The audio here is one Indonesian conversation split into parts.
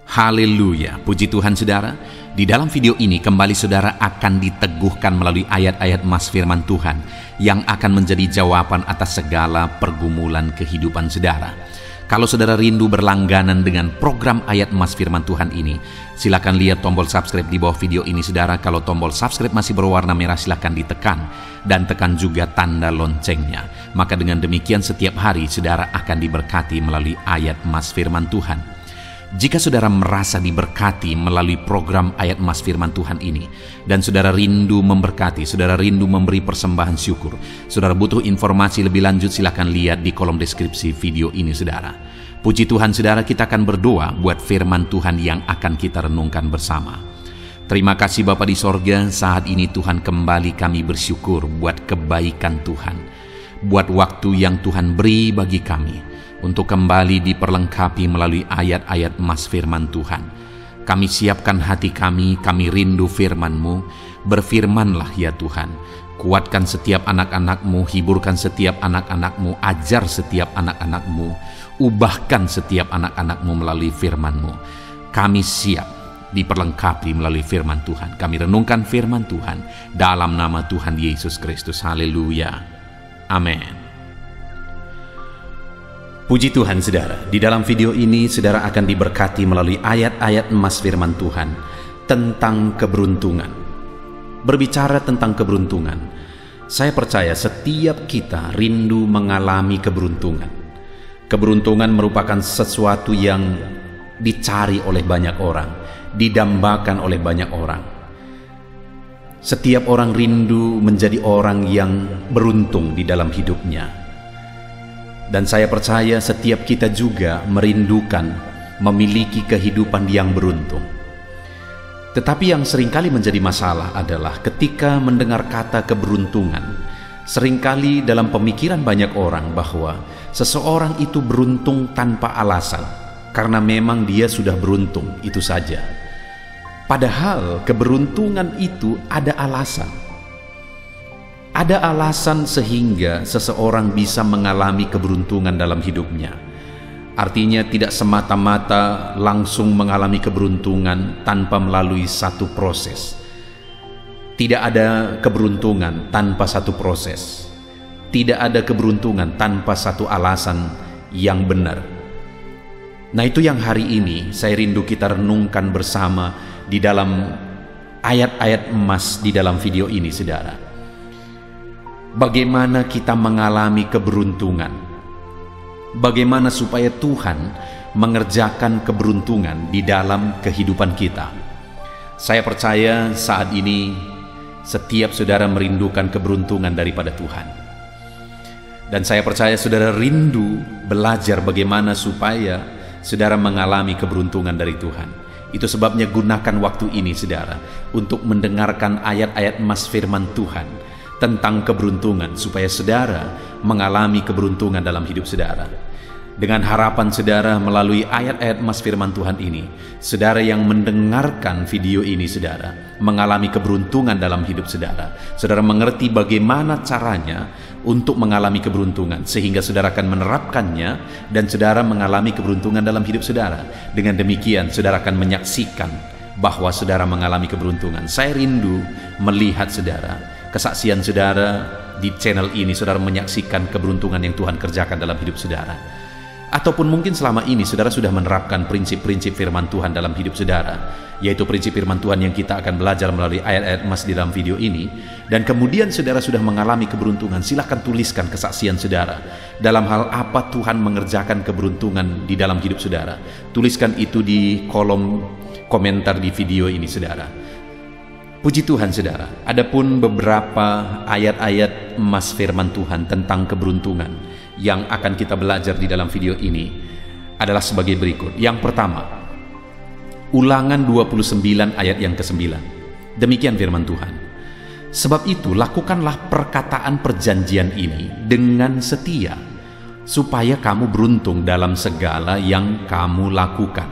Haleluya, puji Tuhan saudara. Di dalam video ini kembali saudara akan diteguhkan melalui ayat-ayat emas firman Tuhan yang akan menjadi jawaban atas segala pergumulan kehidupan saudara. Kalau saudara rindu berlangganan dengan program ayat emas firman Tuhan ini, silakan lihat tombol subscribe di bawah video ini saudara. Kalau tombol subscribe masih berwarna merah, silakan ditekan dan tekan juga tanda loncengnya. Maka dengan demikian setiap hari saudara akan diberkati melalui ayat emas firman Tuhan. Jika saudara merasa diberkati melalui program ayat emas firman Tuhan ini, dan saudara rindu memberkati, saudara rindu memberi persembahan syukur, saudara butuh informasi lebih lanjut, silakan lihat di kolom deskripsi video ini saudara. Puji Tuhan saudara, kita akan berdoa buat firman Tuhan yang akan kita renungkan bersama. Terima kasih Bapa di sorga, saat ini Tuhan kembali kami bersyukur buat kebaikan Tuhan, buat waktu yang Tuhan beri bagi kami untuk kembali diperlengkapi melalui ayat-ayat emas firman Tuhan. Kami siapkan hati kami rindu firman-Mu. Berfirmanlah ya Tuhan, kuatkan setiap anak-anak-Mu, hiburkan setiap anak-anak-Mu, ajar setiap anak-anak-Mu, ubahkan setiap anak-anak-Mu melalui firman-Mu. Kami siap diperlengkapi melalui firman Tuhan. Kami renungkan firman Tuhan dalam nama Tuhan Yesus Kristus. Haleluya. Amin. Puji Tuhan saudara, di dalam video ini saudara akan diberkati melalui ayat-ayat emas firman Tuhan tentang keberuntungan. Berbicara tentang keberuntungan, saya percaya setiap kita rindu mengalami keberuntungan. Keberuntungan merupakan sesuatu yang dicari oleh banyak orang, didambakan oleh banyak orang. Setiap orang rindu menjadi orang yang beruntung di dalam hidupnya. Dan saya percaya setiap kita juga merindukan memiliki kehidupan yang beruntung. Tetapi yang seringkali menjadi masalah adalah ketika mendengar kata keberuntungan, seringkali dalam pemikiran banyak orang bahwa seseorang itu beruntung tanpa alasan, karena memang dia sudah beruntung, itu saja. Padahal keberuntungan itu ada alasan. Ada alasan sehingga seseorang bisa mengalami keberuntungan dalam hidupnya. Artinya tidak semata-mata langsung mengalami keberuntungan tanpa melalui satu proses. Tidak ada keberuntungan tanpa satu proses. Tidak ada keberuntungan tanpa satu alasan yang benar. Nah, itu yang hari ini saya rindu kita renungkan bersama di dalam ayat-ayat emas di dalam video ini saudara. Bagaimana kita mengalami keberuntungan? Bagaimana supaya Tuhan mengerjakan keberuntungan di dalam kehidupan kita? Saya percaya saat ini setiap saudara merindukan keberuntungan daripada Tuhan. Dan saya percaya saudara rindu belajar bagaimana supaya saudara mengalami keberuntungan dari Tuhan. Itu sebabnya gunakan waktu ini saudara untuk mendengarkan ayat-ayat emas firman Tuhan tentang keberuntungan, supaya saudara mengalami keberuntungan dalam hidup saudara. Dengan harapan saudara melalui ayat-ayat emas firman Tuhan ini, saudara yang mendengarkan video ini saudara mengalami keberuntungan dalam hidup saudara. Saudara mengerti bagaimana caranya untuk mengalami keberuntungan, sehingga saudara akan menerapkannya dan saudara mengalami keberuntungan dalam hidup saudara. Dengan demikian saudara akan menyaksikan bahwa saudara mengalami keberuntungan. Saya rindu melihat saudara, kesaksian saudara di channel ini, saudara menyaksikan keberuntungan yang Tuhan kerjakan dalam hidup saudara. Ataupun mungkin selama ini saudara sudah menerapkan prinsip-prinsip firman Tuhan dalam hidup saudara, yaitu prinsip firman Tuhan yang kita akan belajar melalui ayat-ayat emas di dalam video ini. Dan kemudian saudara sudah mengalami keberuntungan, silakan tuliskan kesaksian saudara. Dalam hal apa Tuhan mengerjakan keberuntungan di dalam hidup saudara, tuliskan itu di kolom komentar di video ini saudara. Puji Tuhan saudara, adapun beberapa ayat-ayat emas firman Tuhan tentang keberuntungan yang akan kita belajar di dalam video ini adalah sebagai berikut. Yang pertama, Ulangan 29 ayat yang ke-9. Demikian firman Tuhan. Sebab itu lakukanlah perkataan perjanjian ini dengan setia, supaya kamu beruntung dalam segala yang kamu lakukan.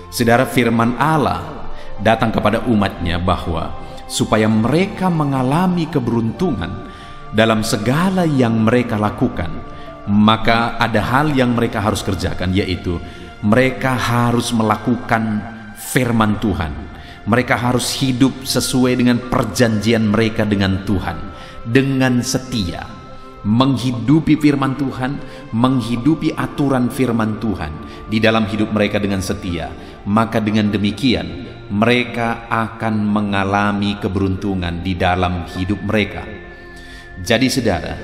Saudara, firman Allah datang kepada umatnya bahwa supaya mereka mengalami keberuntungan dalam segala yang mereka lakukan, maka ada hal yang mereka harus kerjakan, yaitu Mereka harus melakukan firman Tuhan. Mereka harus hidup sesuai dengan perjanjian mereka dengan Tuhan, dengan setia, menghidupi firman Tuhan, menghidupi aturan firman Tuhan di dalam hidup mereka dengan setia. Maka dengan demikian mereka akan mengalami keberuntungan di dalam hidup mereka. Jadi saudara,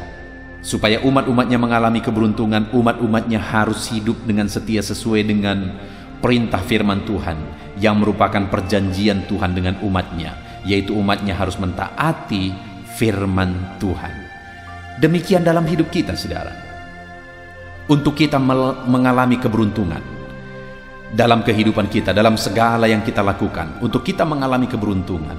supaya umat-umatnya mengalami keberuntungan, umat-umatnya harus hidup dengan setia sesuai dengan perintah firman Tuhan yang merupakan perjanjian Tuhan dengan umatnya, yaitu umatnya harus mentaati firman Tuhan. Demikian dalam hidup kita, saudara. Untuk kita mengalami keberuntungan dalam kehidupan kita, dalam segala yang kita lakukan, untuk kita mengalami keberuntungan,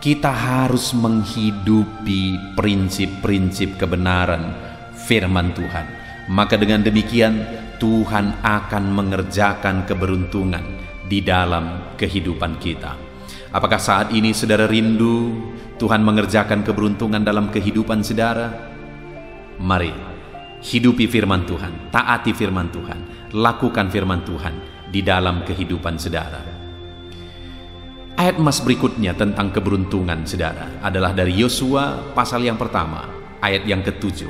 kita harus menghidupi prinsip-prinsip kebenaran firman Tuhan. Maka dengan demikian Tuhan akan mengerjakan keberuntungan di dalam kehidupan kita. Apakah saat ini saudara rindu Tuhan mengerjakan keberuntungan dalam kehidupan saudara? Mari hidupi firman Tuhan, taati firman Tuhan, lakukan firman Tuhan di dalam kehidupan saudara. Ayat emas berikutnya tentang keberuntungan saudara adalah dari Yosua pasal yang pertama, ayat yang ke-7.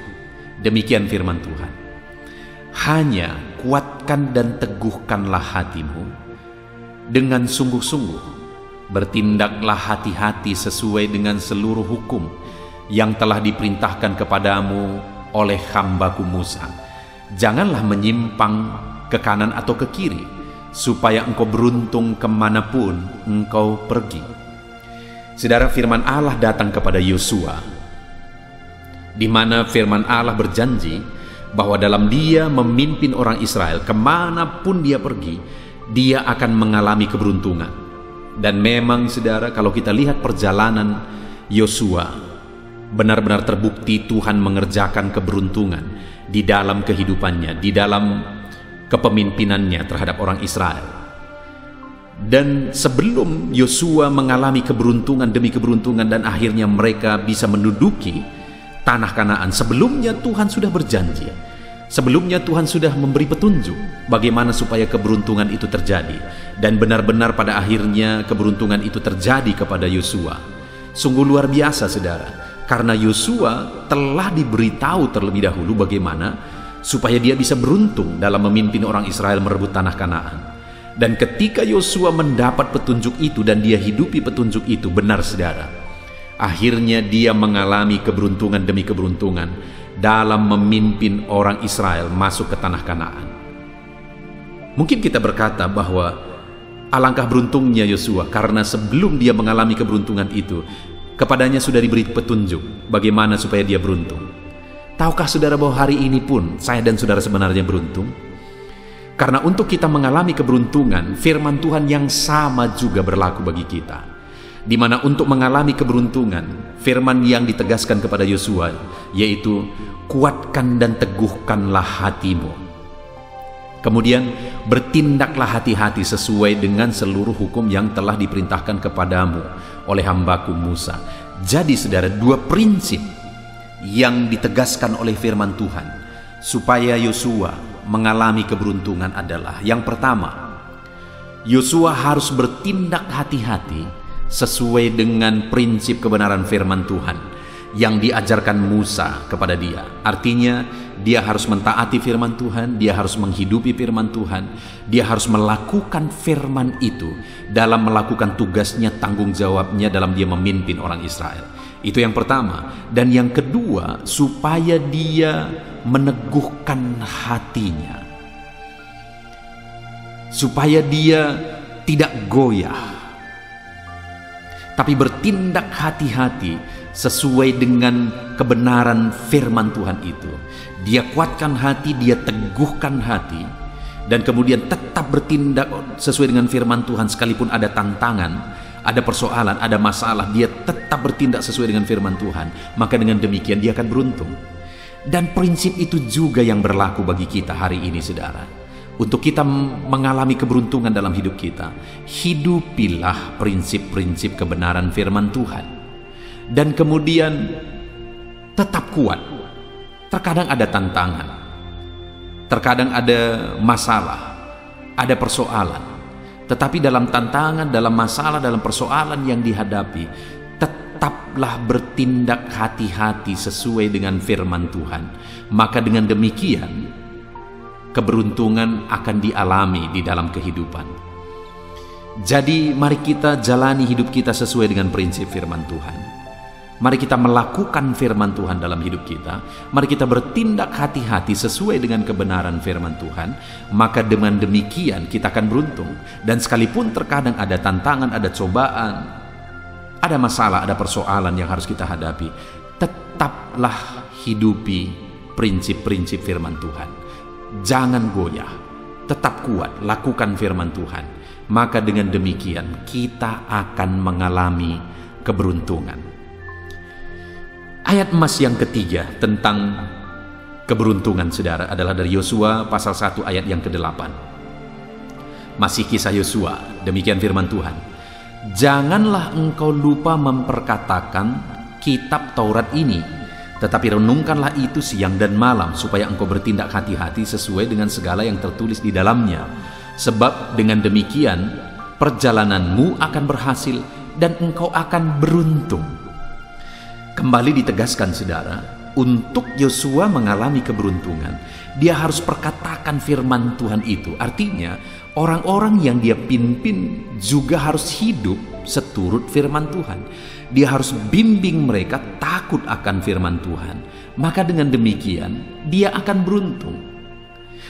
Demikian firman Tuhan. Hanya kuatkan dan teguhkanlah hatimu dengan sungguh-sungguh. Bertindaklah hati-hati sesuai dengan seluruh hukum yang telah diperintahkan kepadamu oleh hambaku Musa. Janganlah menyimpang ke kanan atau ke kiri, supaya engkau beruntung kemanapun engkau pergi. Saudara, firman Allah datang kepada Yosua, di mana firman Allah berjanji bahwa dalam dia memimpin orang Israel, kemanapun dia pergi, dia akan mengalami keberuntungan. Dan memang saudara, kalau kita lihat perjalanan Yosua, benar-benar terbukti Tuhan mengerjakan keberuntungan di dalam kehidupannya, di dalam kepemimpinannya terhadap orang Israel. Dan sebelum Yosua mengalami keberuntungan demi keberuntungan dan akhirnya mereka bisa menduduki tanah Kanaan, sebelumnya Tuhan sudah berjanji, sebelumnya Tuhan sudah memberi petunjuk bagaimana supaya keberuntungan itu terjadi. Dan benar-benar pada akhirnya keberuntungan itu terjadi kepada Yosua. Sungguh luar biasa saudara, karena Yosua telah diberitahu terlebih dahulu bagaimana supaya dia bisa beruntung dalam memimpin orang Israel merebut tanah Kanaan. Dan ketika Yosua mendapat petunjuk itu dan dia hidupi petunjuk itu, benar saudara, akhirnya dia mengalami keberuntungan demi keberuntungan dalam memimpin orang Israel masuk ke tanah Kanaan. Mungkin kita berkata bahwa alangkah beruntungnya Yosua, karena sebelum dia mengalami keberuntungan itu, kepadanya sudah diberi petunjuk bagaimana supaya dia beruntung. Tahukah saudara bahwa hari ini pun saya dan saudara sebenarnya beruntung? Karena untuk kita mengalami keberuntungan, firman Tuhan yang sama juga berlaku bagi kita. Di mana untuk mengalami keberuntungan, firman yang ditegaskan kepada Yosua yaitu kuatkan dan teguhkanlah hatimu. Kemudian bertindaklah hati-hati sesuai dengan seluruh hukum yang telah diperintahkan kepadamu oleh hambaku Musa. Jadi saudara, dua prinsip yang ditegaskan oleh firman Tuhan supaya Yosua mengalami keberuntungan adalah, yang pertama, Yosua harus bertindak hati-hati sesuai dengan prinsip kebenaran firman Tuhan yang diajarkan Musa kepada dia. Artinya dia harus mentaati firman Tuhan, dia harus menghidupi firman Tuhan, dia harus melakukan firman itu dalam melakukan tugasnya, tanggung jawabnya dalam dia memimpin orang Israel. Itu yang pertama. Dan yang kedua, supaya dia meneguhkan hatinya, supaya dia tidak goyah, tapi bertindak hati-hati sesuai dengan kebenaran firman Tuhan itu. Dia kuatkan hati, dia teguhkan hati, dan kemudian tetap bertindak sesuai dengan firman Tuhan sekalipun ada tantangan, ada persoalan, ada masalah, dia tetap bertindak sesuai dengan firman Tuhan. Maka dengan demikian dia akan beruntung. Dan prinsip itu juga yang berlaku bagi kita hari ini saudara. Untuk kita mengalami keberuntungan dalam hidup kita, hidupilah prinsip-prinsip kebenaran firman Tuhan. Dan kemudian tetap kuat. Terkadang ada tantangan, terkadang ada masalah, ada persoalan. Tetapi dalam tantangan, dalam masalah, dalam persoalan yang dihadapi, tetaplah bertindak hati-hati sesuai dengan firman Tuhan. Maka dengan demikian, keberuntungan akan dialami di dalam kehidupan. Jadi mari kita jalani hidup kita sesuai dengan prinsip firman Tuhan. Mari kita melakukan firman Tuhan dalam hidup kita. Mari kita bertindak hati-hati sesuai dengan kebenaran firman Tuhan. Maka dengan demikian kita akan beruntung. Dan sekalipun terkadang ada tantangan, ada cobaan, ada masalah, ada persoalan yang harus kita hadapi, tetaplah hidupi prinsip-prinsip firman Tuhan. Jangan goyah, tetap kuat, lakukan firman Tuhan. Maka dengan demikian kita akan mengalami keberuntungan. Ayat emas yang ketiga tentang keberuntungan, saudara, adalah dari Yosua pasal 1 ayat yang ke-8. Masih kisah Yosua, demikian firman Tuhan. Janganlah engkau lupa memperkatakan kitab Taurat ini, tetapi renungkanlah itu siang dan malam, supaya engkau bertindak hati-hati sesuai dengan segala yang tertulis di dalamnya. Sebab dengan demikian perjalananmu akan berhasil dan engkau akan beruntung. Kembali ditegaskan, saudara, untuk Yosua mengalami keberuntungan, dia harus perkatakan firman Tuhan itu. Artinya, orang-orang yang dia pimpin juga harus hidup seturut firman Tuhan. Dia harus bimbing mereka takut akan firman Tuhan. Maka dengan demikian, dia akan beruntung.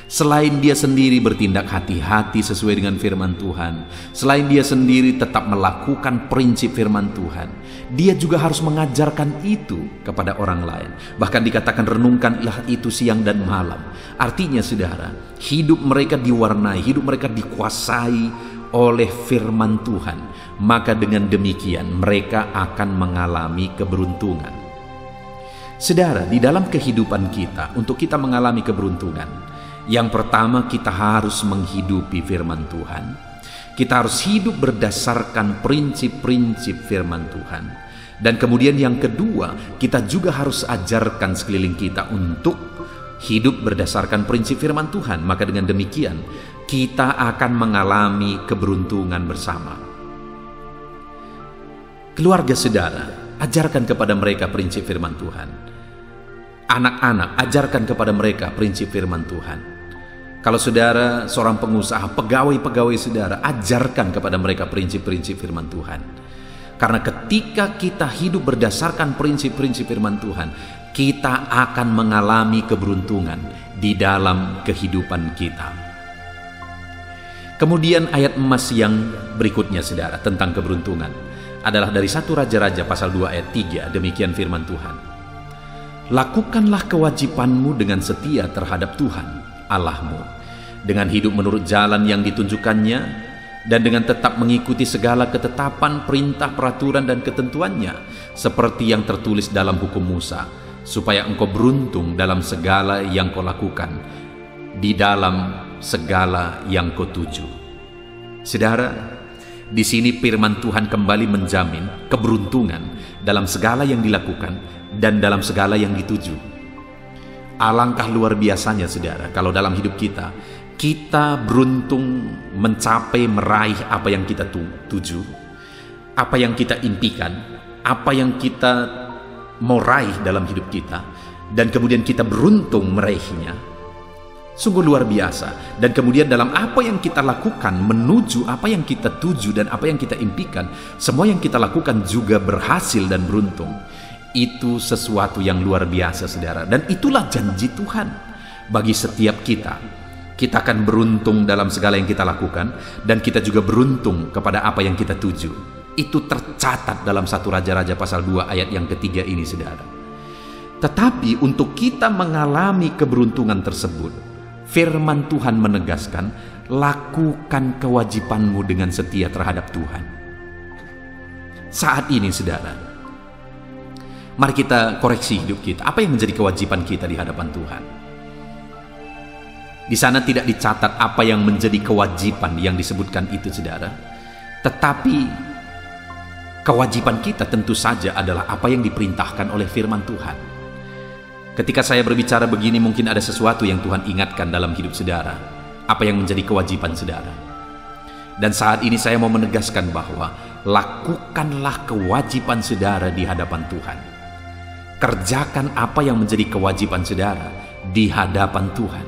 Selain dia sendiri bertindak hati-hati sesuai dengan firman Tuhan, selain dia sendiri tetap melakukan prinsip firman Tuhan, dia juga harus mengajarkan itu kepada orang lain. Bahkan dikatakan renungkanlah itu siang dan malam. Artinya, saudara, hidup mereka diwarnai, hidup mereka dikuasai oleh firman Tuhan. Maka dengan demikian mereka akan mengalami keberuntungan. Saudara, di dalam kehidupan kita, untuk kita mengalami keberuntungan, yang pertama, kita harus menghidupi firman Tuhan. Kita harus hidup berdasarkan prinsip-prinsip firman Tuhan. Dan kemudian yang kedua, kita juga harus ajarkan sekeliling kita untuk hidup berdasarkan prinsip firman Tuhan. Maka dengan demikian, kita akan mengalami keberuntungan bersama. Keluarga saudara, ajarkan kepada mereka prinsip firman Tuhan. Anak-anak, ajarkan kepada mereka prinsip firman Tuhan. Kalau saudara seorang pengusaha, pegawai-pegawai saudara, ajarkan kepada mereka prinsip-prinsip firman Tuhan. Karena ketika kita hidup berdasarkan prinsip-prinsip firman Tuhan, kita akan mengalami keberuntungan di dalam kehidupan kita. Kemudian ayat emas yang berikutnya, saudara, tentang keberuntungan adalah dari 1 Raja-Raja pasal 2 ayat 3. Demikian firman Tuhan. Lakukanlah kewajibanmu dengan setia terhadap Tuhan Allahmu, dengan hidup menurut jalan yang ditunjukkannya, dan dengan tetap mengikuti segala ketetapan, perintah, peraturan, dan ketentuannya, seperti yang tertulis dalam hukum Musa, supaya engkau beruntung dalam segala yang kau lakukan, di dalam segala yang kau tuju. Saudara, di sini firman Tuhan kembali menjamin keberuntungan dalam segala yang dilakukan dan dalam segala yang dituju. Alangkah luar biasanya, saudara, kalau dalam hidup kita beruntung mencapai, meraih apa yang kita tuju, apa yang kita impikan, apa yang kita mau raih dalam hidup kita, dan kemudian kita beruntung meraihnya. Sungguh luar biasa. Dan kemudian dalam apa yang kita lakukan, menuju apa yang kita tuju dan apa yang kita impikan, semua yang kita lakukan juga berhasil dan beruntung. Itu sesuatu yang luar biasa, saudara. Dan itulah janji Tuhan bagi setiap kita. Kita akan beruntung dalam segala yang kita lakukan, dan kita juga beruntung kepada apa yang kita tuju. Itu tercatat dalam 1 Raja-Raja pasal 2 ayat yang ketiga ini, saudara. Tetapi untuk kita mengalami keberuntungan tersebut, firman Tuhan menegaskan, lakukan kewajibanmu dengan setia terhadap Tuhan. Saat ini, saudara, mari kita koreksi hidup kita. Apa yang menjadi kewajiban kita di hadapan Tuhan? Di sana tidak dicatat apa yang menjadi kewajiban yang disebutkan itu, saudara. Tetapi kewajiban kita tentu saja adalah apa yang diperintahkan oleh firman Tuhan. Ketika saya berbicara begini, mungkin ada sesuatu yang Tuhan ingatkan dalam hidup saudara. apa yang menjadi kewajiban saudara. Dan saat ini saya mau menegaskan bahwa lakukanlah kewajiban saudara di hadapan Tuhan. Kerjakan apa yang menjadi kewajiban saudara di hadapan Tuhan.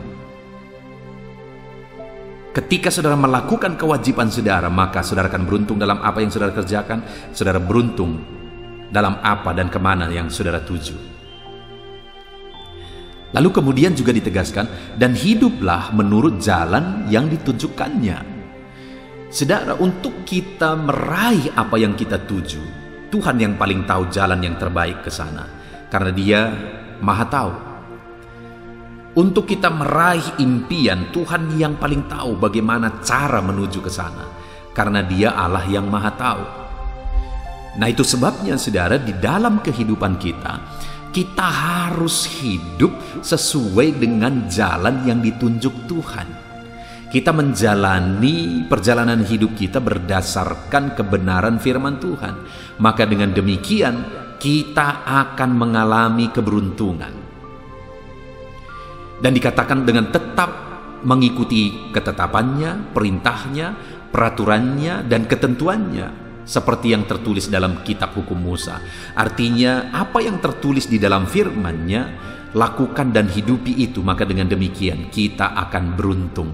Ketika saudara melakukan kewajiban saudara, maka saudara akan beruntung dalam apa yang saudara kerjakan. Saudara beruntung dalam apa dan kemana yang saudara tuju. Lalu kemudian juga ditegaskan, dan hiduplah menurut jalan yang ditunjukkannya. Saudara, untuk kita meraih apa yang kita tuju, Tuhan yang paling tahu jalan yang terbaik ke sana, karena Dia Maha Tahu. Untuk kita meraih impian, Tuhan yang paling tahu bagaimana cara menuju ke sana, karena Dia Allah yang Maha Tahu. Nah, itu sebabnya saudara, di dalam kehidupan kita harus hidup sesuai dengan jalan yang ditunjuk Tuhan. Kita menjalani perjalanan hidup kita berdasarkan kebenaran firman Tuhan. Maka dengan demikian kita akan mengalami keberuntungan. Dan dikatakan dengan tetap mengikuti ketetapannya, perintahnya, peraturannya, dan ketentuannya, seperti yang tertulis dalam kitab hukum Musa. Artinya apa yang tertulis di dalam firman-Nya, lakukan dan hidupi itu. Maka dengan demikian kita akan beruntung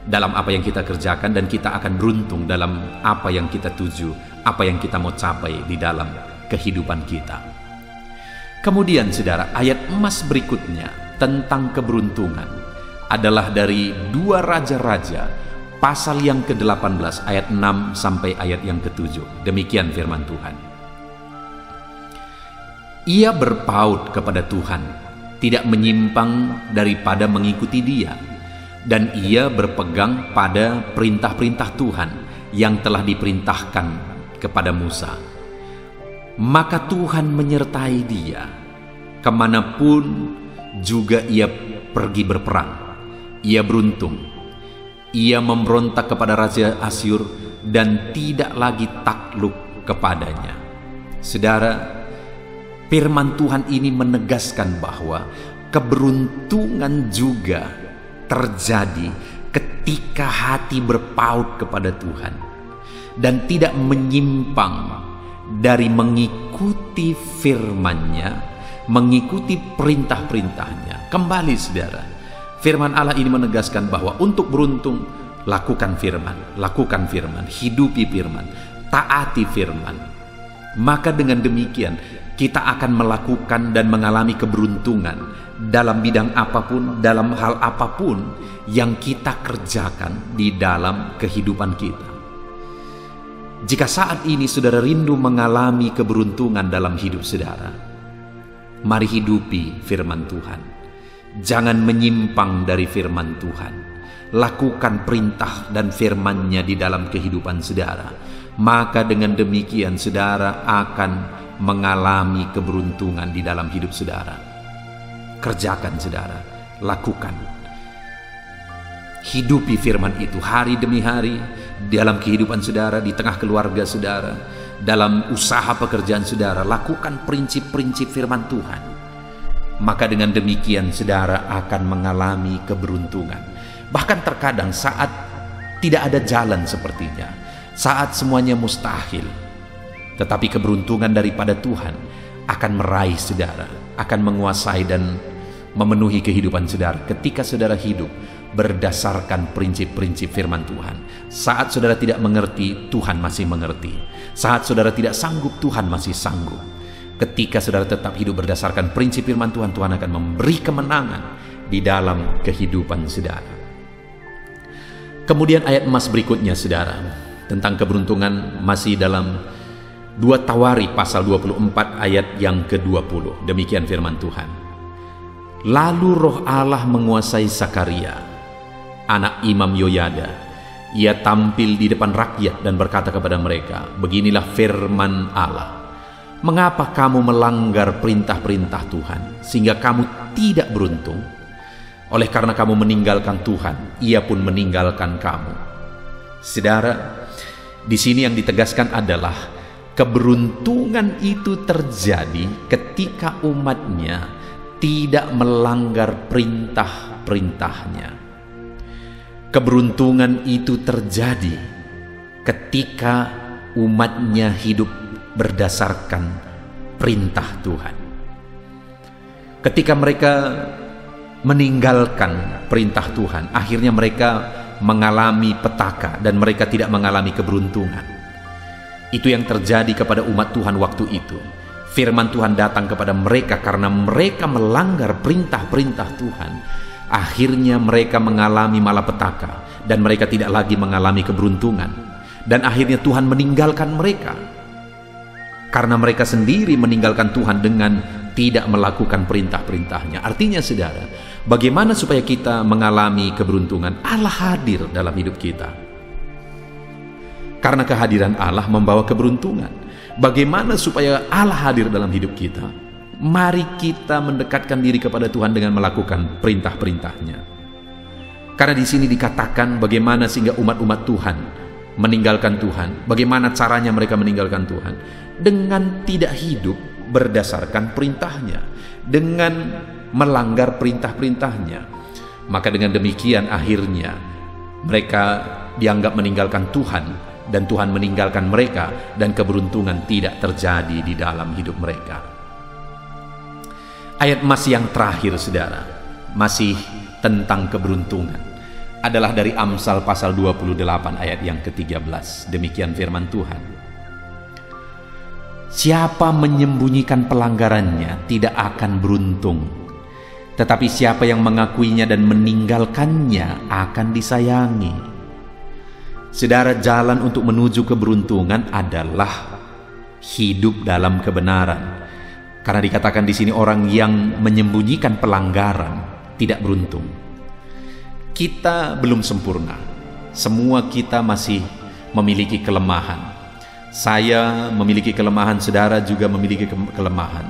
dalam apa yang kita kerjakan, dan kita akan beruntung dalam apa yang kita tuju, apa yang kita mau capai di dalam kehidupan kita. Kemudian saudara, ayat emas berikutnya tentang keberuntungan adalah dari 2 Raja-Raja pasal yang ke-18 ayat 6 sampai ayat yang ke-7. Demikian firman Tuhan. Ia berpaut kepada Tuhan, tidak menyimpang daripada mengikuti Dia, dan ia berpegang pada perintah-perintah Tuhan yang telah diperintahkan kepada Musa. Maka Tuhan menyertai dia kemanapun juga ia pergi berperang. Ia beruntung. Ia memberontak kepada Raja Asyur dan tidak lagi takluk kepadanya. Saudara, firman Tuhan ini menegaskan bahwa keberuntungan juga terjadi ketika hati berpaut kepada Tuhan dan tidak menyimpang dari mengikuti firman-Nya, mengikuti perintah-perintahnya. Kembali saudara, firman Allah ini menegaskan bahwa untuk beruntung, lakukan firman, hidupi firman, taati firman. Maka dengan demikian kita akan melakukan dan mengalami keberuntungan dalam bidang apapun, dalam hal apapun yang kita kerjakan di dalam kehidupan kita. Jika saat ini saudara rindu mengalami keberuntungan dalam hidup saudara, mari hidupi firman Tuhan. Jangan menyimpang dari firman Tuhan. Lakukan perintah dan firman-Nya di dalam kehidupan saudara. Maka dengan demikian saudara akan mengalami keberuntungan di dalam hidup saudara. Kerjakan saudara, lakukan. Hidupi firman itu hari demi hari dalam kehidupan saudara, di tengah keluarga saudara, dalam usaha pekerjaan saudara. Lakukan prinsip-prinsip firman Tuhan. Maka dengan demikian saudara akan mengalami keberuntungan. Bahkan terkadang saat tidak ada jalan sepertinya, saat semuanya mustahil, tetapi keberuntungan daripada Tuhan akan meraih saudara, akan menguasai dan memenuhi kehidupan saudara ketika saudara hidup berdasarkan prinsip-prinsip firman Tuhan. Saat saudara tidak mengerti, Tuhan masih mengerti. Saat saudara tidak sanggup, Tuhan masih sanggup. Ketika saudara tetap hidup berdasarkan prinsip firman Tuhan, Tuhan akan memberi kemenangan di dalam kehidupan saudara. Kemudian ayat emas berikutnya saudara, tentang keberuntungan masih dalam 2 Tawari pasal 24 ayat yang ke-20. Demikian firman Tuhan. Lalu roh Allah menguasai Zakaria, anak Imam Yoyada. Ia tampil di depan rakyat dan berkata kepada mereka, beginilah firman Allah. Mengapa kamu melanggar perintah-perintah Tuhan, sehingga kamu tidak beruntung? Oleh karena kamu meninggalkan Tuhan, Ia pun meninggalkan kamu. Saudara, di sini yang ditegaskan adalah keberuntungan itu terjadi ketika umatnya tidak melanggar perintah-perintahnya. Keberuntungan itu terjadi ketika umatnya hidup berdasarkan perintah Tuhan. Ketika mereka meninggalkan perintah Tuhan, akhirnya mereka mengalami petaka dan mereka tidak mengalami keberuntungan. Itu yang terjadi kepada umat Tuhan waktu itu. Firman Tuhan datang kepada mereka karena mereka melanggar perintah-perintah Tuhan. Akhirnya mereka mengalami malapetaka dan mereka tidak lagi mengalami keberuntungan. Dan akhirnya Tuhan meninggalkan mereka karena mereka sendiri meninggalkan Tuhan dengan tidak melakukan perintah-perintahnya. Artinya saudara, bagaimana supaya kita mengalami keberuntungan? Allah hadir dalam hidup kita. Karena kehadiran Allah membawa keberuntungan. Bagaimana supaya Allah hadir dalam hidup kita? Mari kita mendekatkan diri kepada Tuhan dengan melakukan perintah-perintahnya. Karena di sini dikatakan bagaimana sehingga umat-umat Tuhan meninggalkan Tuhan. Bagaimana caranya mereka meninggalkan Tuhan? Dengan tidak hidup berdasarkan perintahnya, dengan melanggar perintah-perintahnya. Maka dengan demikian akhirnya mereka dianggap meninggalkan Tuhan, dan Tuhan meninggalkan mereka, dan keberuntungan tidak terjadi di dalam hidup mereka. Ayat masih yang terakhir saudara, masih tentang keberuntungan, adalah dari Amsal pasal 28 ayat yang ke-13. Demikian firman Tuhan. Siapa menyembunyikan pelanggarannya tidak akan beruntung, tetapi siapa yang mengakuinya dan meninggalkannya akan disayangi. Saudara, jalan untuk menuju keberuntungan adalah hidup dalam kebenaran. Karena dikatakan di sini orang yang menyembunyikan pelanggaran tidak beruntung. Kita belum sempurna. Semua kita masih memiliki kelemahan. Saya memiliki kelemahan, saudara juga memiliki kelemahan.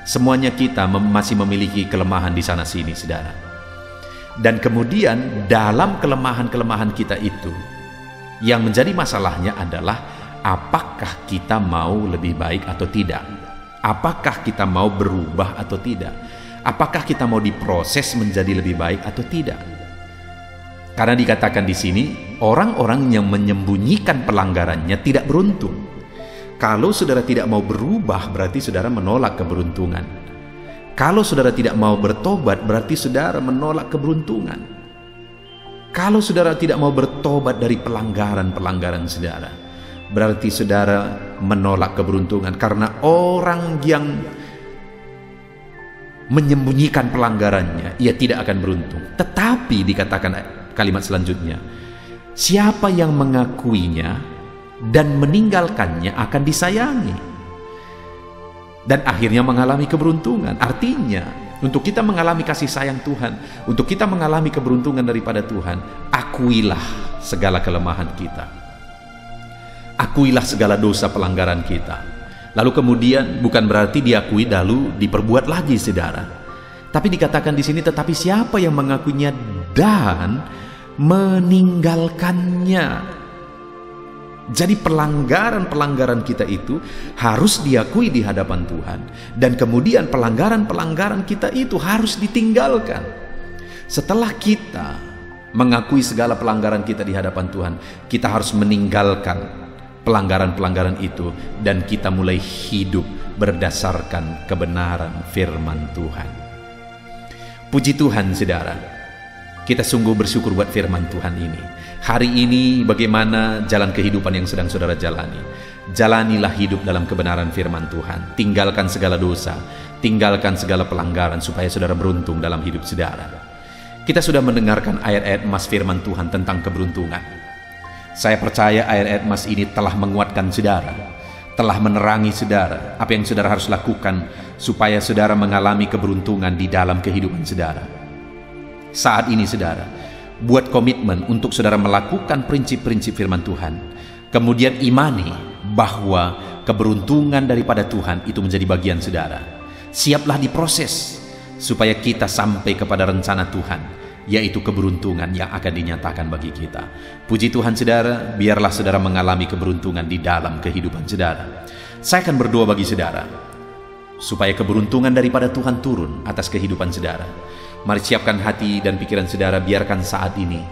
Semuanya kita masih memiliki kelemahan di sana sini, saudara. Dan kemudian dalam kelemahan-kelemahan kita itu, yang menjadi masalahnya adalah apakah kita mau lebih baik atau tidak? Apakah kita mau berubah atau tidak? Apakah kita mau diproses menjadi lebih baik atau tidak? Karena dikatakan di sini, orang-orang yang menyembunyikan pelanggarannya tidak beruntung. Kalau saudara tidak mau berubah, berarti saudara menolak keberuntungan. Kalau saudara tidak mau bertobat, berarti saudara menolak keberuntungan. Kalau saudara tidak mau bertobat dari pelanggaran-pelanggaran saudara, berarti saudara menolak keberuntungan. Karena orang yang menyembunyikan pelanggarannya, ia tidak akan beruntung. Tetapi dikatakan kalimat selanjutnya, siapa yang mengakuinya dan meninggalkannya akan disayangi dan akhirnya mengalami keberuntungan. Artinya untuk kita mengalami kasih sayang Tuhan, untuk kita mengalami keberuntungan daripada Tuhan, akuilah segala kelemahan kita, akuilah segala dosa pelanggaran kita. Lalu kemudian bukan berarti diakui lalu diperbuat lagi saudara, tapi dikatakan di sini tetapi siapa yang mengakuinya dan meninggalkannya. Jadi pelanggaran-pelanggaran kita itu harus diakui di hadapan Tuhan, dan kemudian pelanggaran-pelanggaran kita itu harus ditinggalkan. Setelah kita mengakui segala pelanggaran kita di hadapan Tuhan, kita harus meninggalkan pelanggaran-pelanggaran itu dan kita mulai hidup berdasarkan kebenaran firman Tuhan. Puji Tuhan saudara, kita sungguh bersyukur buat firman Tuhan ini. Hari ini bagaimana jalan kehidupan yang sedang saudara jalani? Jalanilah hidup dalam kebenaran firman Tuhan. Tinggalkan segala dosa, tinggalkan segala pelanggaran supaya saudara beruntung dalam hidup saudara. Kita sudah mendengarkan ayat-ayat emas firman Tuhan tentang keberuntungan. Saya percaya ayat-ayat emas ini telah menguatkan saudara, telah menerangi saudara apa yang saudara harus lakukan supaya saudara mengalami keberuntungan di dalam kehidupan saudara. Saat ini saudara, buat komitmen untuk saudara melakukan prinsip-prinsip firman Tuhan. Kemudian imani bahwa keberuntungan daripada Tuhan itu menjadi bagian saudara. Siaplah diproses supaya kita sampai kepada rencana Tuhan, yaitu keberuntungan yang akan dinyatakan bagi kita. Puji Tuhan saudara, biarlah saudara mengalami keberuntungan di dalam kehidupan saudara. Saya akan berdoa bagi saudara supaya keberuntungan daripada Tuhan turun atas kehidupan saudara. Mari siapkan hati dan pikiran saudara, biarkan saat ini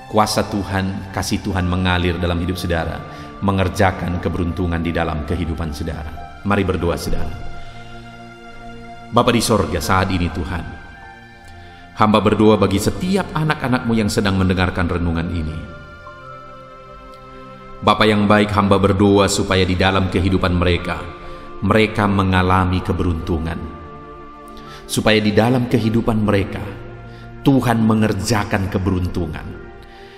kuasa Tuhan, kasih Tuhan mengalir dalam hidup saudara, mengerjakan keberuntungan di dalam kehidupan saudara. Mari berdoa saudara. Bapa di sorga, saat ini Tuhan, hamba berdoa bagi setiap anak-anak-Mu yang sedang mendengarkan renungan ini. Bapa yang baik, hamba berdoa supaya di dalam kehidupan mereka mengalami keberuntungan. Supaya di dalam kehidupan mereka, Tuhan mengerjakan keberuntungan.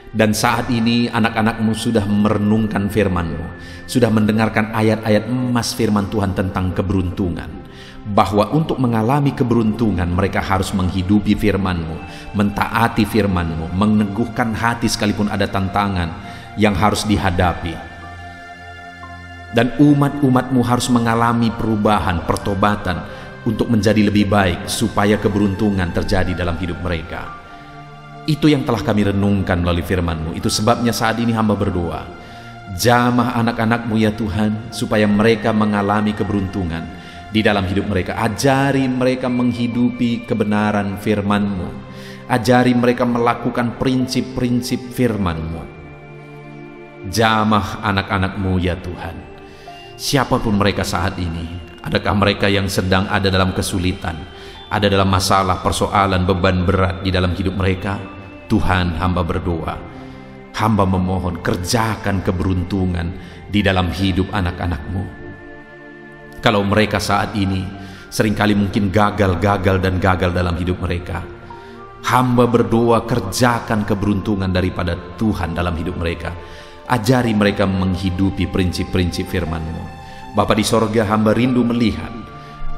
Dan saat ini anak-anak-Mu sudah merenungkan firman-Mu, sudah mendengarkan ayat-ayat emas firman Tuhan tentang keberuntungan. Bahwa untuk mengalami keberuntungan mereka harus menghidupi firman-Mu, mentaati firman-Mu, meneguhkan hati sekalipun ada tantangan yang harus dihadapi. Dan umat-umat-Mu harus mengalami perubahan, pertobatan untuk menjadi lebih baik supaya keberuntungan terjadi dalam hidup mereka. Itu yang telah kami renungkan melalui firman-Mu. Itu sebabnya saat ini hamba berdoa, jamah anak-anak-Mu ya Tuhan, supaya mereka mengalami keberuntungan di dalam hidup mereka. Ajari mereka menghidupi kebenaran firman-Mu. Ajari mereka melakukan prinsip-prinsip firman-Mu. Jamah anak-anak-Mu ya Tuhan, siapapun mereka saat ini. Adakah mereka yang sedang ada dalam kesulitan, ada dalam masalah, persoalan, beban berat di dalam hidup mereka? Tuhan, hamba berdoa, hamba memohon kerjakan keberuntungan di dalam hidup anak-anak-Mu. Kalau mereka saat ini seringkali mungkin gagal dalam hidup mereka, hamba berdoa kerjakan keberuntungan daripada Tuhan dalam hidup mereka. Ajari mereka menghidupi prinsip-prinsip firman-Mu. Bapa di sorga, hamba rindu melihat